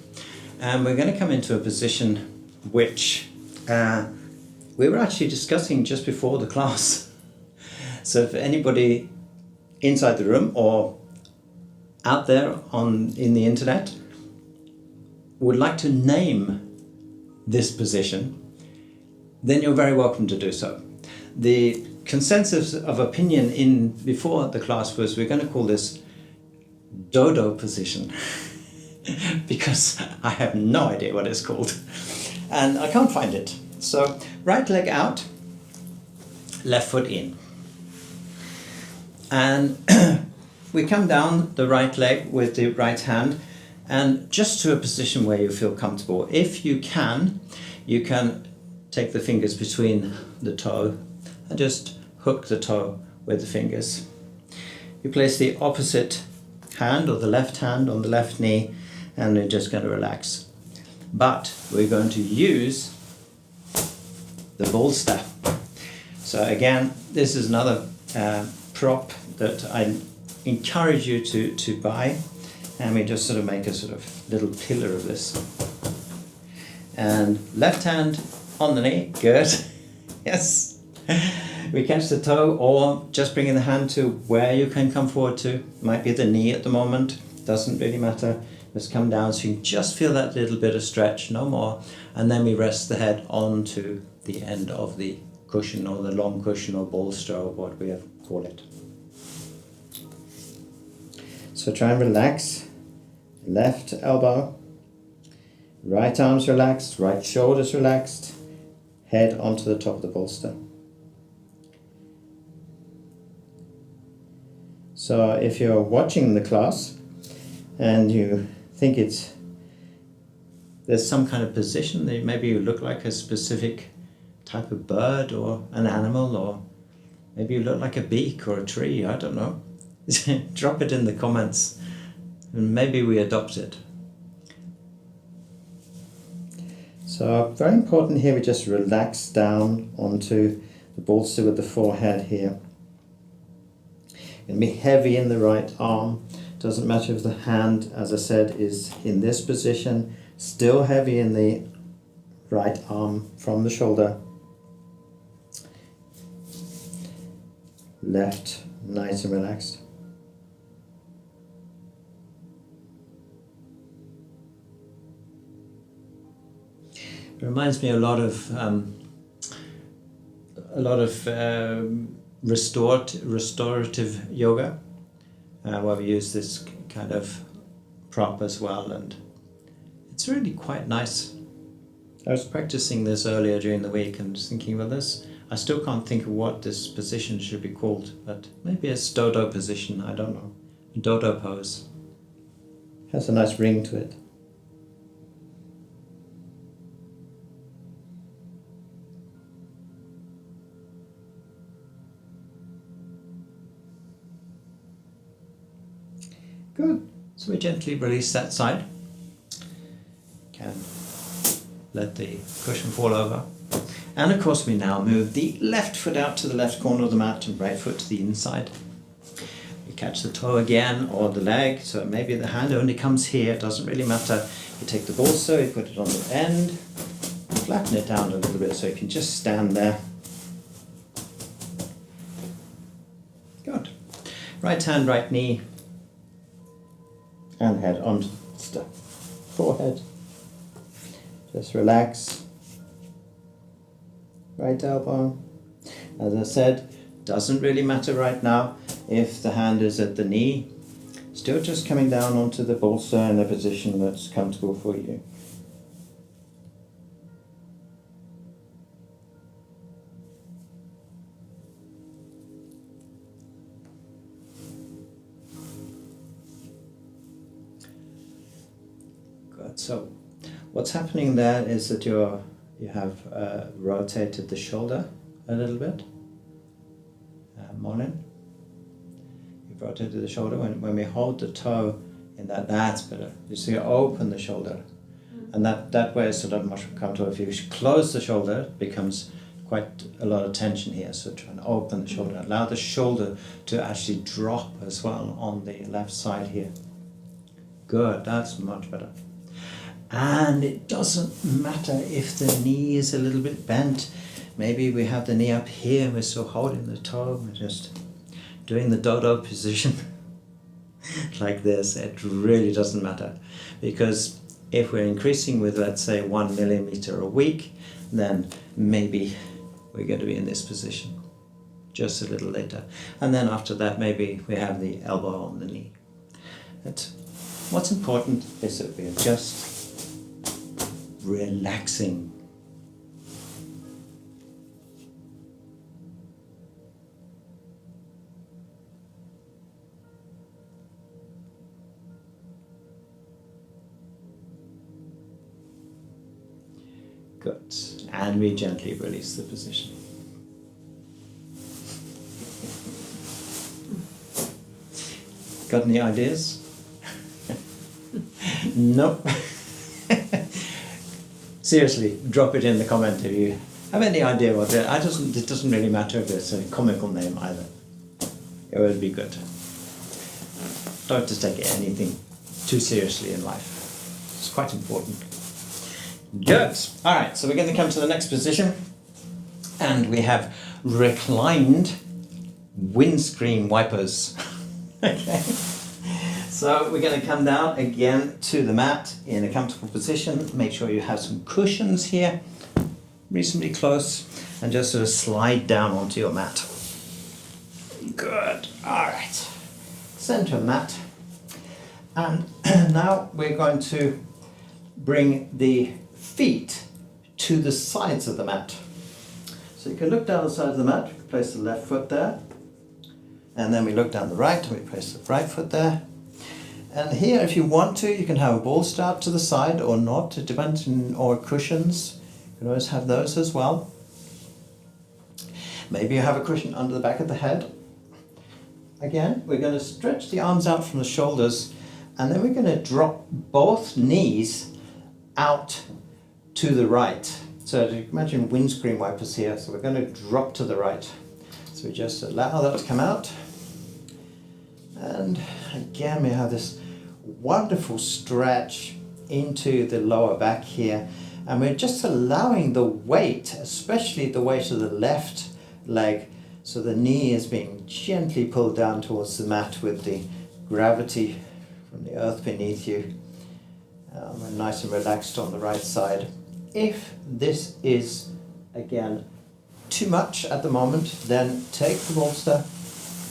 [SPEAKER 1] and we're going to come into a position which we were actually discussing just before the class. So if anybody inside the room or out there in the internet would like to name this position, then you're very welcome to do so. The consensus of opinion before the class was we're going to call this dodo position because I have no idea what it's called and I can't find it. So right leg out, left foot in, and we come down the right leg with the right hand and just to a position where you feel comfortable. If you can take the fingers between the toe and just hook the toe with the fingers. You place the opposite hand or the left hand on the left knee and we're just going to relax. But we're going to use the bolster. So again, this is another prop that I encourage you to buy. And we just sort of make a sort of little pillar of this. And left hand on the knee, good. Yes. We catch the toe or just bringing the hand to where you can come forward to. Might be the knee at the moment, doesn't really matter. Just come down so you can just feel that little bit of stretch, no more. And then we rest the head onto the end of the cushion or the long cushion or bolster or what we call it. So try and relax. Left elbow, right arm's relaxed, right shoulder's relaxed, head onto the top of the bolster. So if you're watching the class and you think there's some kind of position, that maybe you look like a specific type of bird or an animal, or maybe you look like a beak or a tree, I don't know. Drop it in the comments. And maybe we adopt it. So very important here, we just relax down onto the bolster with the forehead here. Going to be heavy in the right arm. Doesn't matter if the hand, as I said, is in this position. Still heavy in the right arm from the shoulder. Left, nice and relaxed. It reminds me a lot of restorative yoga, where we use this kind of prop as well, and it's really quite nice. I was practicing this earlier during the week and just thinking, well, I still can't think of what this position should be called, but maybe it's dodo position, I don't know. Dodo pose. Has a nice ring to it. Good. So we gently release that side. Can let the cushion fall over. And of course we now move the left foot out to the left corner of the mat and right foot to the inside. We catch the toe again or the leg, so maybe the hand only comes here, it doesn't really matter. You take the bolster, you put it on the end, flatten it down a little bit so you can just stand there. Good. Right hand, right knee, and head onto the forehead. Just relax. Right elbow. As I said, doesn't really matter right now if the hand is at the knee. Still just coming down onto the bolster in a position that's comfortable for you. Good. So what's happening there is that you have rotated the shoulder a little bit. Morning. You've rotated the shoulder. When we hold the toe in that's better. You see, open the shoulder. And that way is sort of much more comfortable. If you close the shoulder, it becomes quite a lot of tension here. So try and open the shoulder. Allow the shoulder to actually drop as well on the left side here. Good, that's much better. And it doesn't matter if the knee is a little bit bent. Maybe we have the knee up here and we're still holding the toe. We're just doing the dodo position like this. It really doesn't matter. Because if we're increasing with, let's say, 1 millimeter a week, then maybe we're going to be in this position just a little later. And then after that, maybe we have the elbow on the knee. What's important is that we are just relaxing. Good. And we gently release the position. Got any ideas? Nope. Seriously, drop it in the comment if you have any idea what it is. It doesn't really matter if it's a comical name either. It would be good. Don't have to take anything too seriously in life. It's quite important. Good. All right, so we're going to come to the next position. And we have reclined windscreen wipers. Okay. So we're going to come down again to the mat in a comfortable position. Make sure you have some cushions here, reasonably close, and just sort of slide down onto your mat. Good. All right. Center mat. And now we're going to bring the feet to the sides of the mat. So you can look down the side of the mat, place the left foot there, and then we look down the right and we place the right foot there. And here, if you want to, you can have a bolster out to the side or not, it depends, or cushions. You can always have those as well. Maybe you have a cushion under the back of the head. Again, we're going to stretch the arms out from the shoulders, and then we're going to drop both knees out to the right. So imagine windscreen wipers here, so we're going to drop to the right. So we just allow that to come out. And again, we have this wonderful stretch into the lower back here. And we're just allowing the weight, especially the weight of the left leg, so the knee is being gently pulled down towards the mat with the gravity from the earth beneath you. We're nice and relaxed on the right side. If this is, again, too much at the moment, then take the bolster,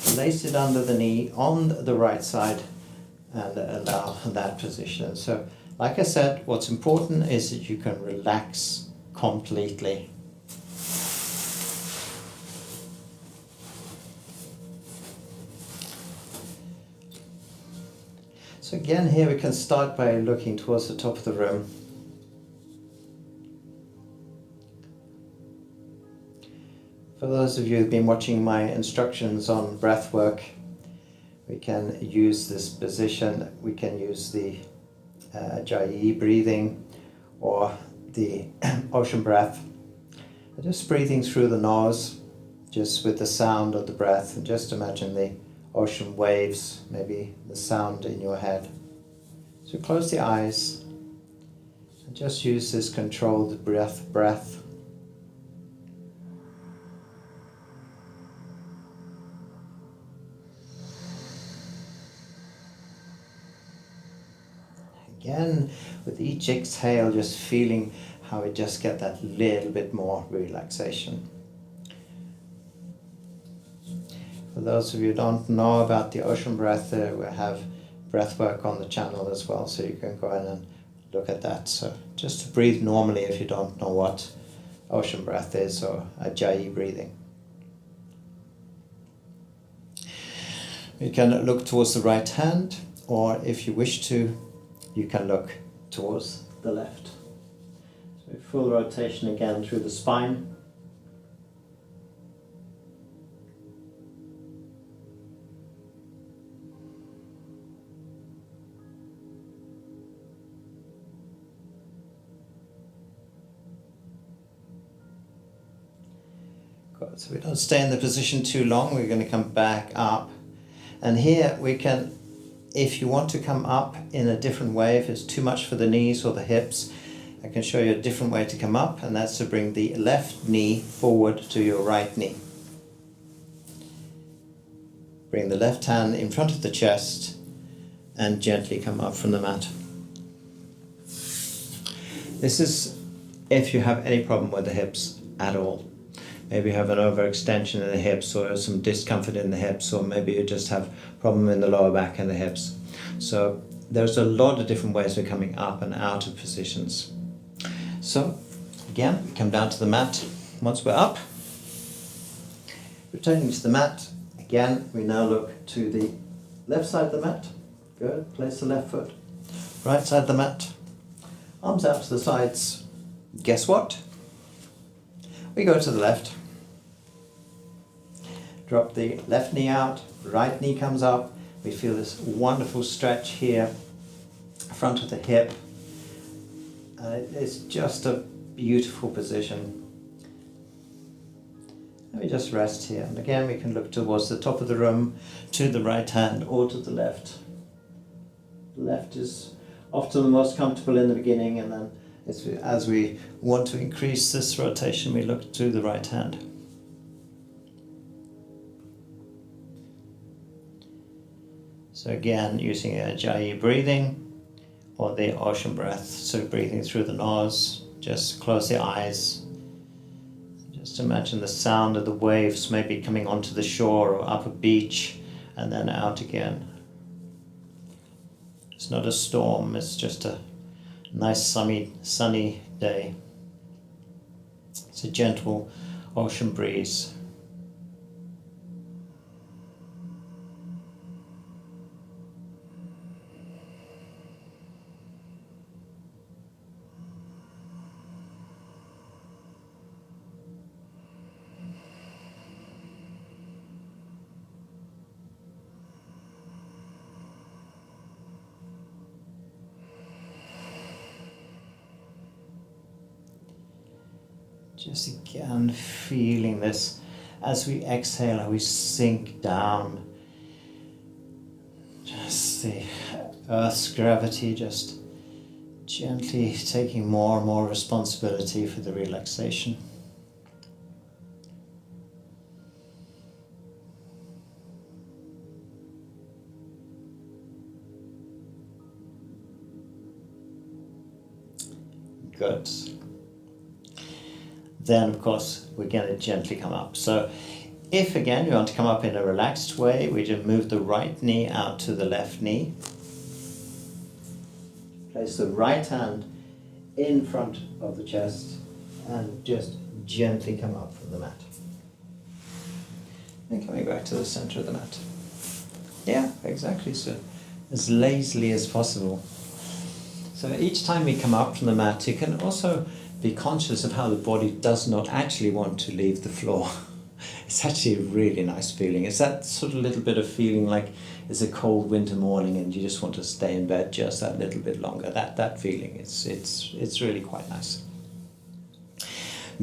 [SPEAKER 1] place it under the knee on the right side, and allow that position. So, like I said, what's important is that you can relax completely. So again, here we can start by looking towards the top of the room. For those of you who've been watching my instructions on breath work, We can use this position, we can use the Ujjayi breathing or the ocean breath. Just breathing through the nose, just with the sound of the breath, and just imagine the ocean waves, maybe the sound in your head. So close the eyes and just use this controlled breath. Again, with each exhale, just feeling how we just get that little bit more relaxation. For those of you who don't know about the ocean breath, we have breath work on the channel as well, so you can go in and look at that. So just to breathe normally if you don't know what ocean breath is, or Ujjayi breathing. You can look towards the right hand, or if you wish to, you can look towards the left. So full rotation again through the spine. Good. So we don't stay in the position too long, we're going to come back up. And here we can, if you want to come up in a different way, if it's too much for the knees or the hips, I can show you a different way to come up, and that's to bring the left knee forward to your right knee. Bring the left hand in front of the chest and gently come up from the mat. This is if you have any problem with the hips at all. Maybe you have an overextension in the hips, or some discomfort in the hips, or maybe you just have a problem in the lower back and the hips. So there's a lot of different ways of coming up and out of positions. So again, we come down to the mat. Once we're up, returning to the mat, again we now look to the left side of the mat. Good, place the left foot. Right side of the mat, arms out to the sides. Guess what? We go to the left. Drop the left knee out, right knee comes up. We feel this wonderful stretch here, front of the hip. It's just a beautiful position. And we just rest here. And again, we can look towards the top of the room, to the right hand or to the left. The left is often the most comfortable in the beginning, and then as we want to increase this rotation, we look to the right hand. So again, using a Ujjayi breathing or the ocean breath, so breathing through the nose, just close the eyes. Just imagine the sound of the waves maybe coming onto the shore or up a beach and then out again. It's not a storm, it's just a nice sunny day. It's a gentle ocean breeze. Just again feeling this as we exhale, how we sink down. Just the Earth's gravity just gently taking more and more responsibility for the relaxation. Good. Then of course we're going to gently come up. So if again you want to come up in a relaxed way, we just move the right knee out to the left knee. Place the right hand in front of the chest and just gently come up from the mat. And coming back to the center of the mat. Yeah, exactly, so as lazily as possible. So each time we come up from the mat, you can also be conscious of how the body does not actually want to leave the floor. It It's actually a really nice feeling. It's that sort of little bit of feeling like it's a cold winter morning and you just want to stay in bed just that little bit longer. That feeling, it's really quite nice.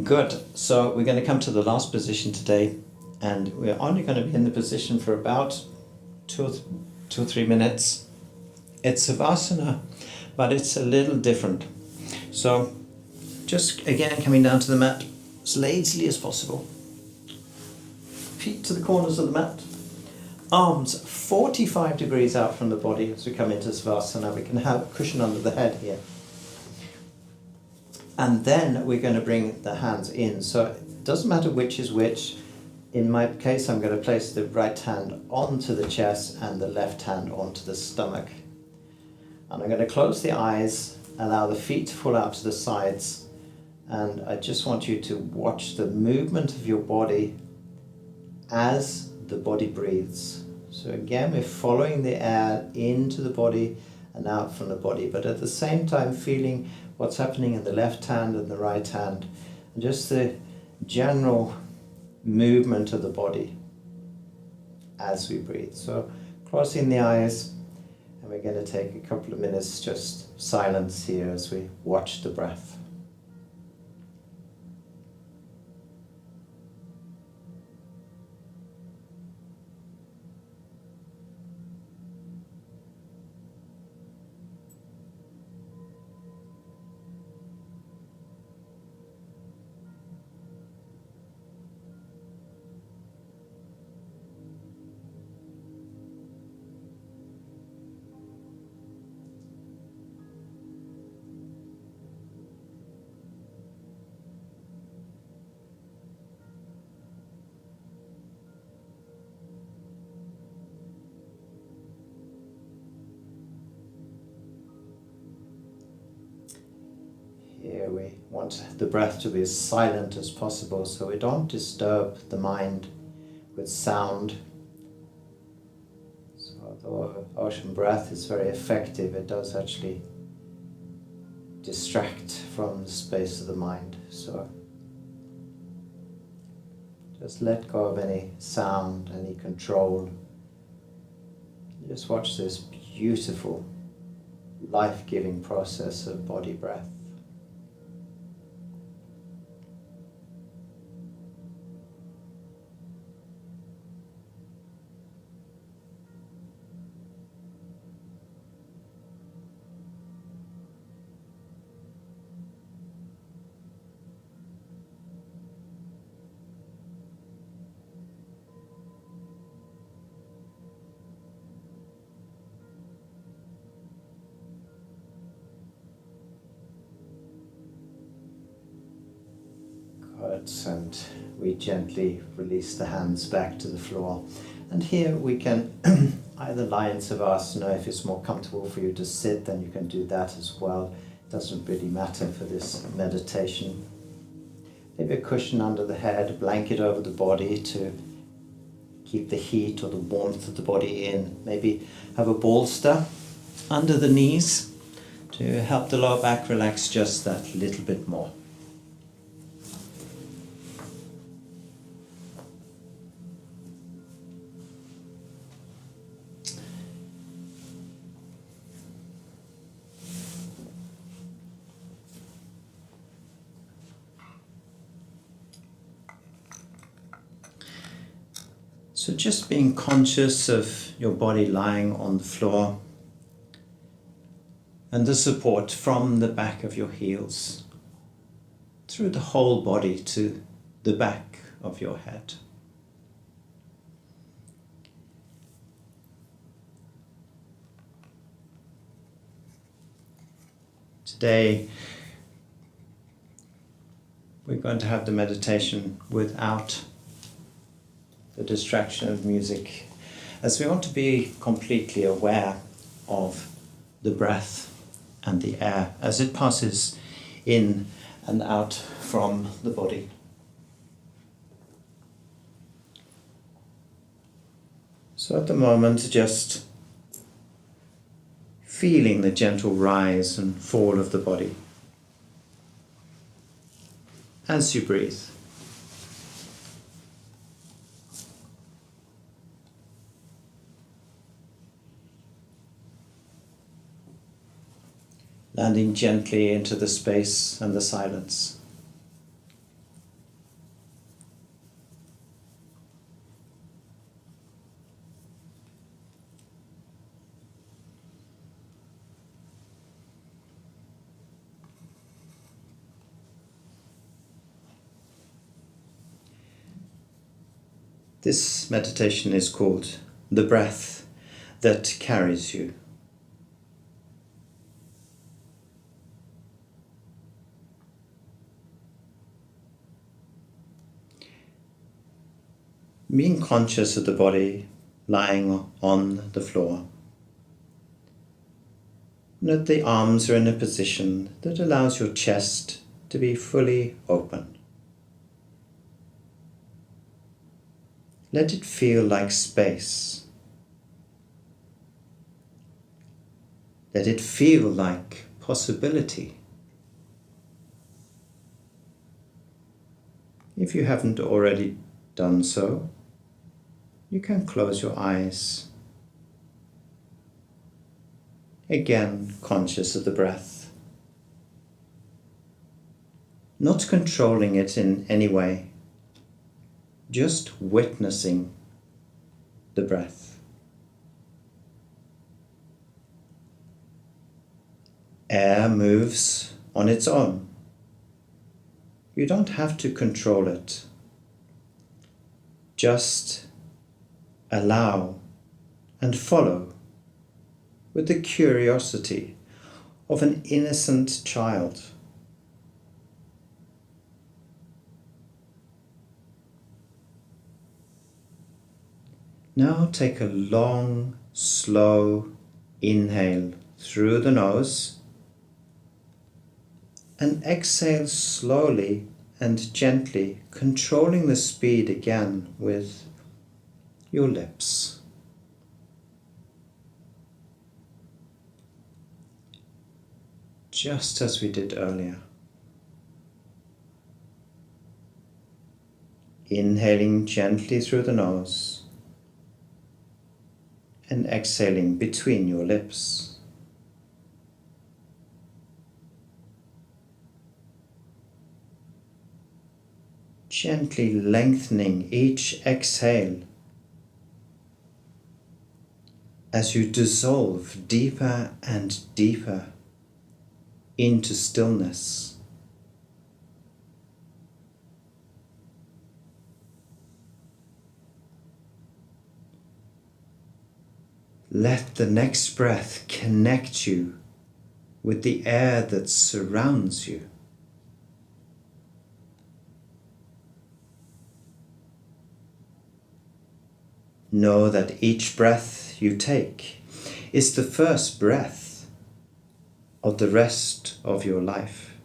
[SPEAKER 1] Good. So we're going to come to the last position today, and we're only going to be in the position for about two or 3 minutes. It's Savasana, but it's a little different. So just again coming down to the mat as lazily as possible. Feet to the corners of the mat. Arms 45 degrees out from the body as we come into Savasana. We can have a cushion under the head here. And then we're going to bring the hands in. So it doesn't matter which is which. In my case, I'm going to place the right hand onto the chest and the left hand onto the stomach. And I'm going to close the eyes, allow the feet to fall out to the sides. And I just want you to watch the movement of your body as the body breathes. So again, we're following the air into the body and out from the body, but at the same time feeling what's happening in the left hand and the right hand, and just the general movement of the body as we breathe. So closing the eyes, and we're going to take a couple of minutes just silence here as we watch the breath. Here we want the breath to be as silent as possible so we don't disturb the mind with sound. So although ocean breath is very effective, it does actually distract from the space of the mind. So just let go of any sound, any control. Just watch this beautiful, life-giving process of body breath. And we gently release the hands back to the floor. And here we can either lie in Savasana. If it's more comfortable for you to sit, then you can do that as well. It doesn't really matter for this meditation. Maybe a cushion under the head, a blanket over the body to keep the heat or the warmth of the body in. Maybe have a bolster under the knees to help the lower back relax just that little bit more. So just being conscious of your body lying on the floor and the support from the back of your heels through the whole body to the back of your head. Today we're going to have the meditation without the distraction of music, as we want to be completely aware of the breath and the air as it passes in and out from the body. So at the moment, just feeling the gentle rise and fall of the body as you breathe. landing gently into the space and the silence. This meditation is called the breath that carries you. Being conscious of the body lying on the floor. Note the arms are in a position that allows your chest to be fully open. Let it feel like space. Let it feel like possibility. If you haven't already done so, you can close your eyes. Again, conscious of the breath. Not controlling it in any way, just witnessing the breath. Air moves on its own. You don't have to control it. Just allow and follow with the curiosity of an innocent child. Now take a long, slow inhale through the nose and exhale slowly and gently, controlling the speed again with your lips. Just as we did earlier. Inhaling gently through the nose and exhaling between your lips. Gently lengthening each exhale as you dissolve deeper and deeper into stillness. Let the next breath connect you with the air that surrounds you. Know that each breath you take is the first breath of the rest of your life.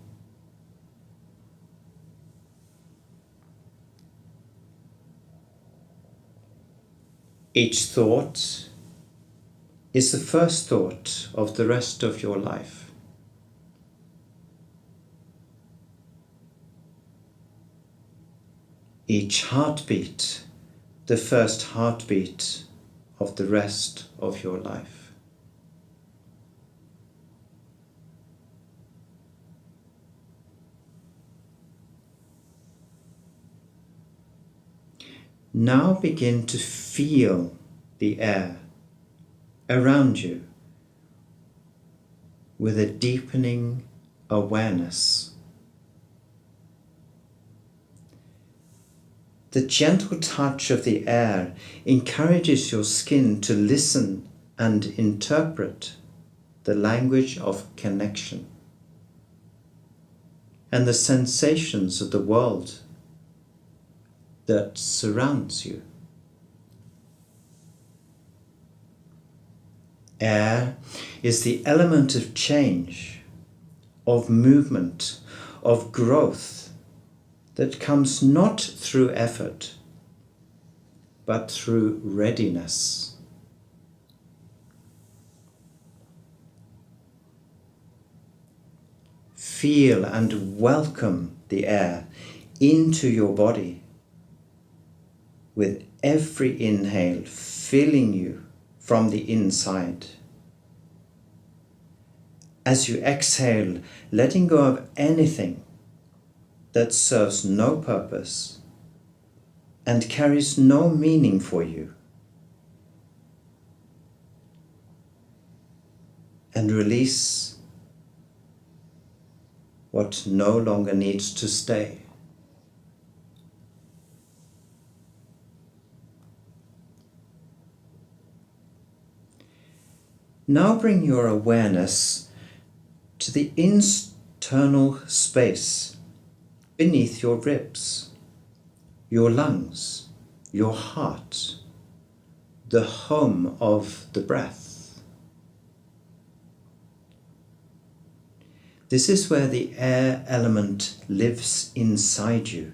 [SPEAKER 1] Each thought is the first thought of the rest of your life. Each heartbeat, the first heartbeat of the rest of your life. Now begin to feel the air around you with a deepening awareness. The gentle touch of the air encourages your skin to listen and interpret the language of connection and the sensations of the world that surrounds you. Air is the element of change, of movement, of growth that comes not through effort, but through readiness. Feel and welcome the air into your body, with every inhale filling you from the inside, As you exhale, letting go of anything that serves no purpose and carries no meaning for you. And release what no longer needs to stay. Now bring your awareness to the internal space beneath your ribs, your lungs, your heart, the home of the breath. This is where the air element lives inside you.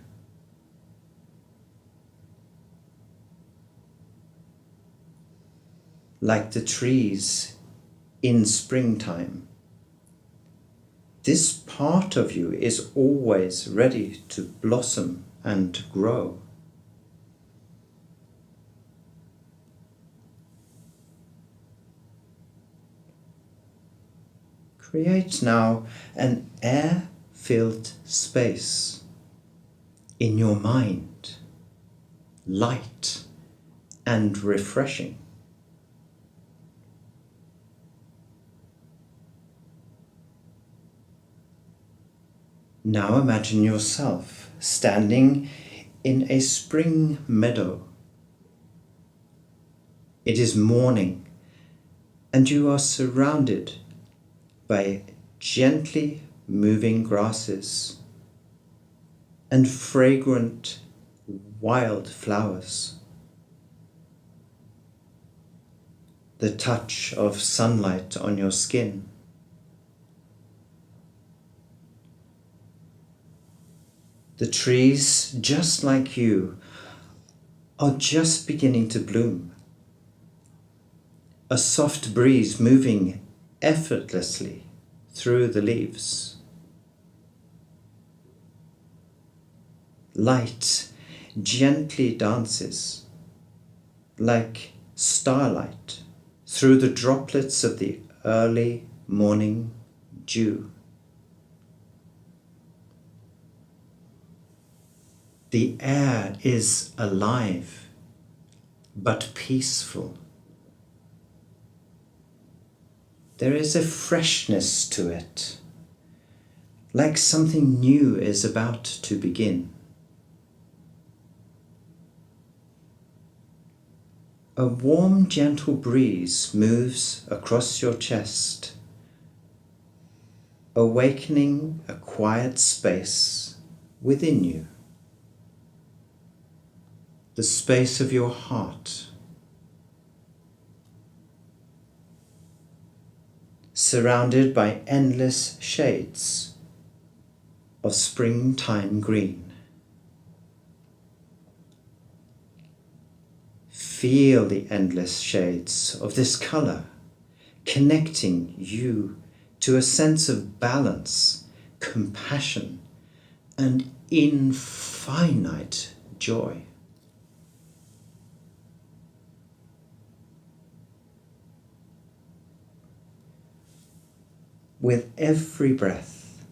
[SPEAKER 1] Like the trees in springtime, this part of you is always ready to blossom and grow. Create now an air-filled space in your mind, light and refreshing. Now imagine yourself standing in a spring meadow. It is morning and you are surrounded by gently moving grasses and fragrant wild flowers. The touch of sunlight on your skin. The trees, just like you, are just beginning to bloom. A soft breeze moving effortlessly through the leaves. Light gently dances like starlight through the droplets of the early morning dew. The air is alive, but peaceful. There is a freshness to it, like something new is about to begin. A warm, gentle breeze moves across your chest, awakening a quiet space within you. The space of your heart, surrounded by endless shades of springtime green. Feel the endless shades of this color, connecting you to a sense of balance, compassion, and infinite joy. With every breath,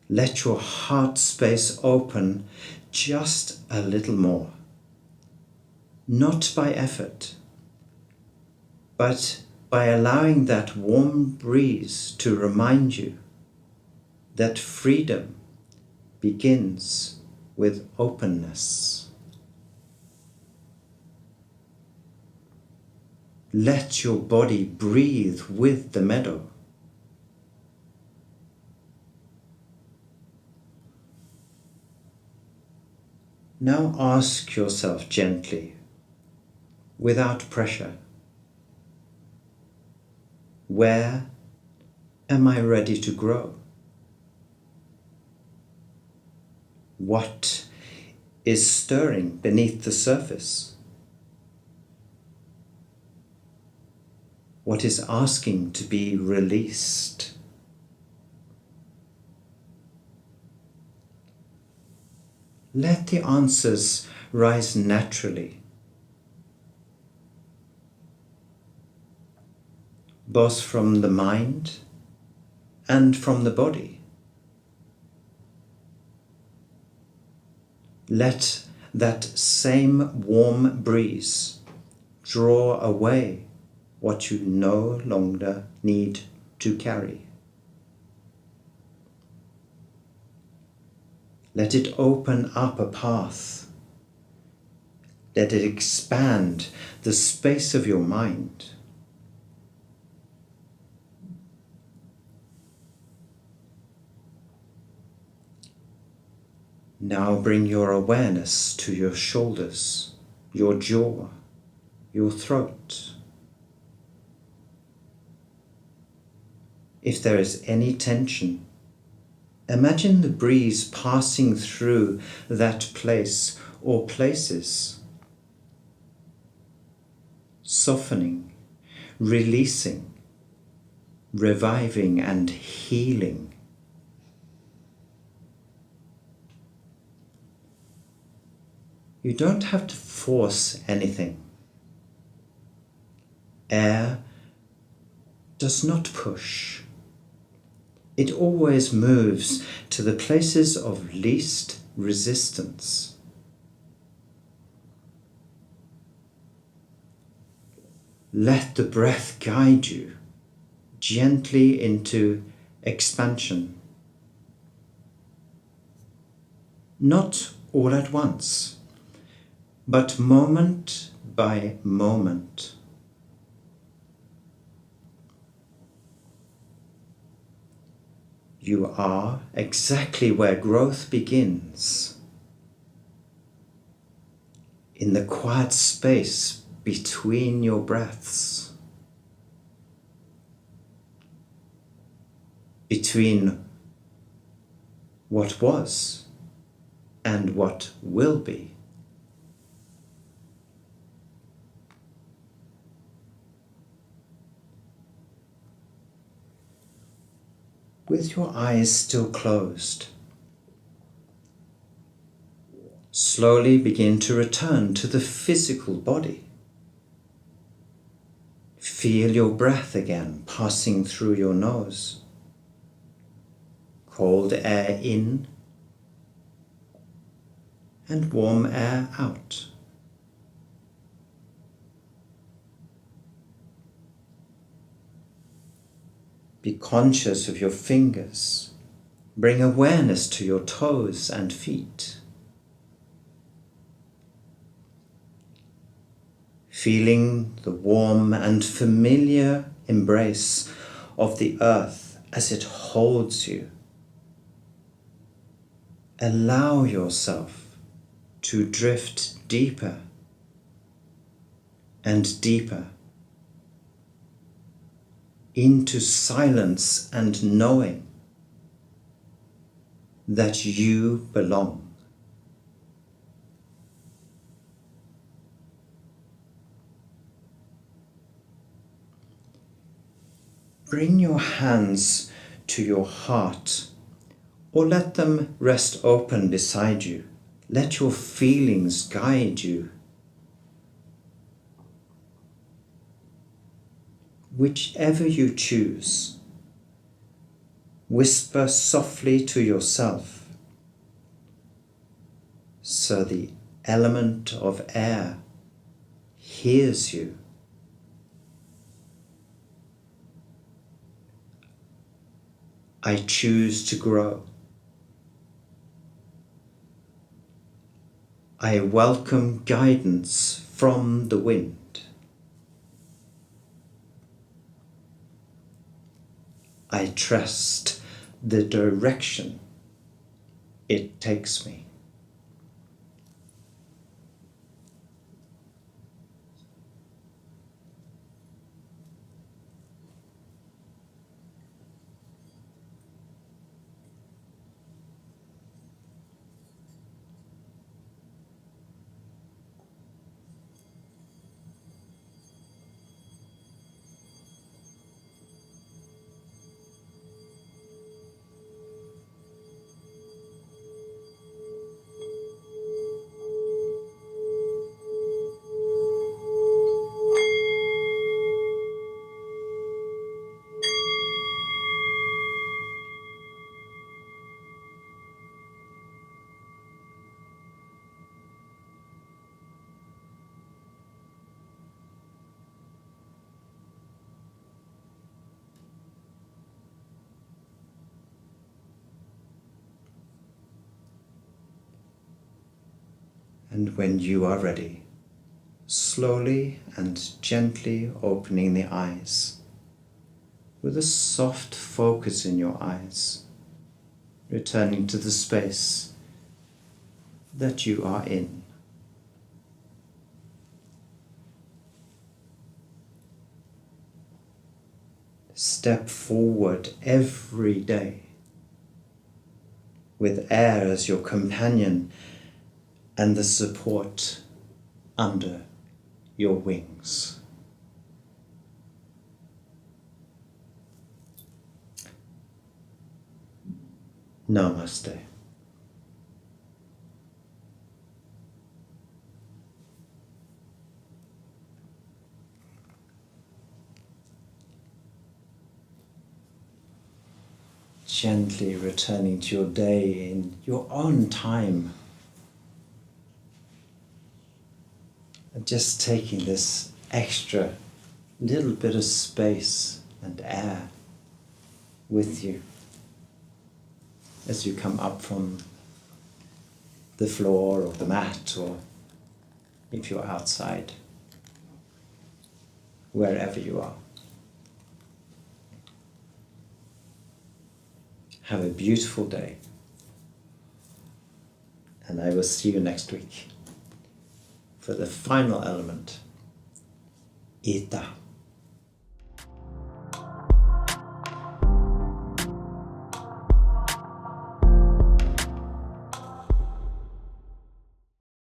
[SPEAKER 1] let your heart space open just a little more. Not by effort, but by allowing that warm breeze to remind you that freedom begins with openness. Let your body breathe with the meadow. Now ask yourself gently, without pressure, where am I ready to grow? What is stirring beneath the surface? What is asking to be released? Let the answers rise naturally, both from the mind and from the body. Let that same warm breeze draw away what you no longer need to carry. Let it open up a path. Let it expand the space of your mind. Now bring your awareness to your shoulders, your jaw, your throat. If there is any tension, imagine the breeze passing through that place or places, softening, releasing, reviving and healing. You don't have to force anything. Air does not push. It always moves to the places of least resistance. Let the breath guide you gently into expansion. Not all at once, but moment by moment. You are exactly where growth begins, in the quiet space between your breaths, between what was and what will be. With your eyes still closed, slowly begin to return to the physical body. Feel your breath again passing through your nose. Cold air in and warm air out. Be conscious of your fingers. Bring awareness to your toes and feet. Feeling the warm and familiar embrace of the earth as it holds you. Allow yourself to drift deeper and deeper into silence and knowing that you belong. Bring your hands to your heart or let them rest open beside you. Let your feelings guide you. Whichever you choose, whisper softly to yourself so the element of air hears you. I choose to grow. I welcome guidance from the wind. I trust the direction it takes me. And when you are ready, slowly and gently opening the eyes, with a soft focus in your eyes, returning to the space that you are in. Step forward every day with air as your companion and the support under your wings. Namaste. Gently returning to your day in your own time. And just taking this extra little bit of space and air with you as you come up from the floor or the mat, or if you're outside, wherever you are. Have a beautiful day, and I will see you next week for the final element, Ita.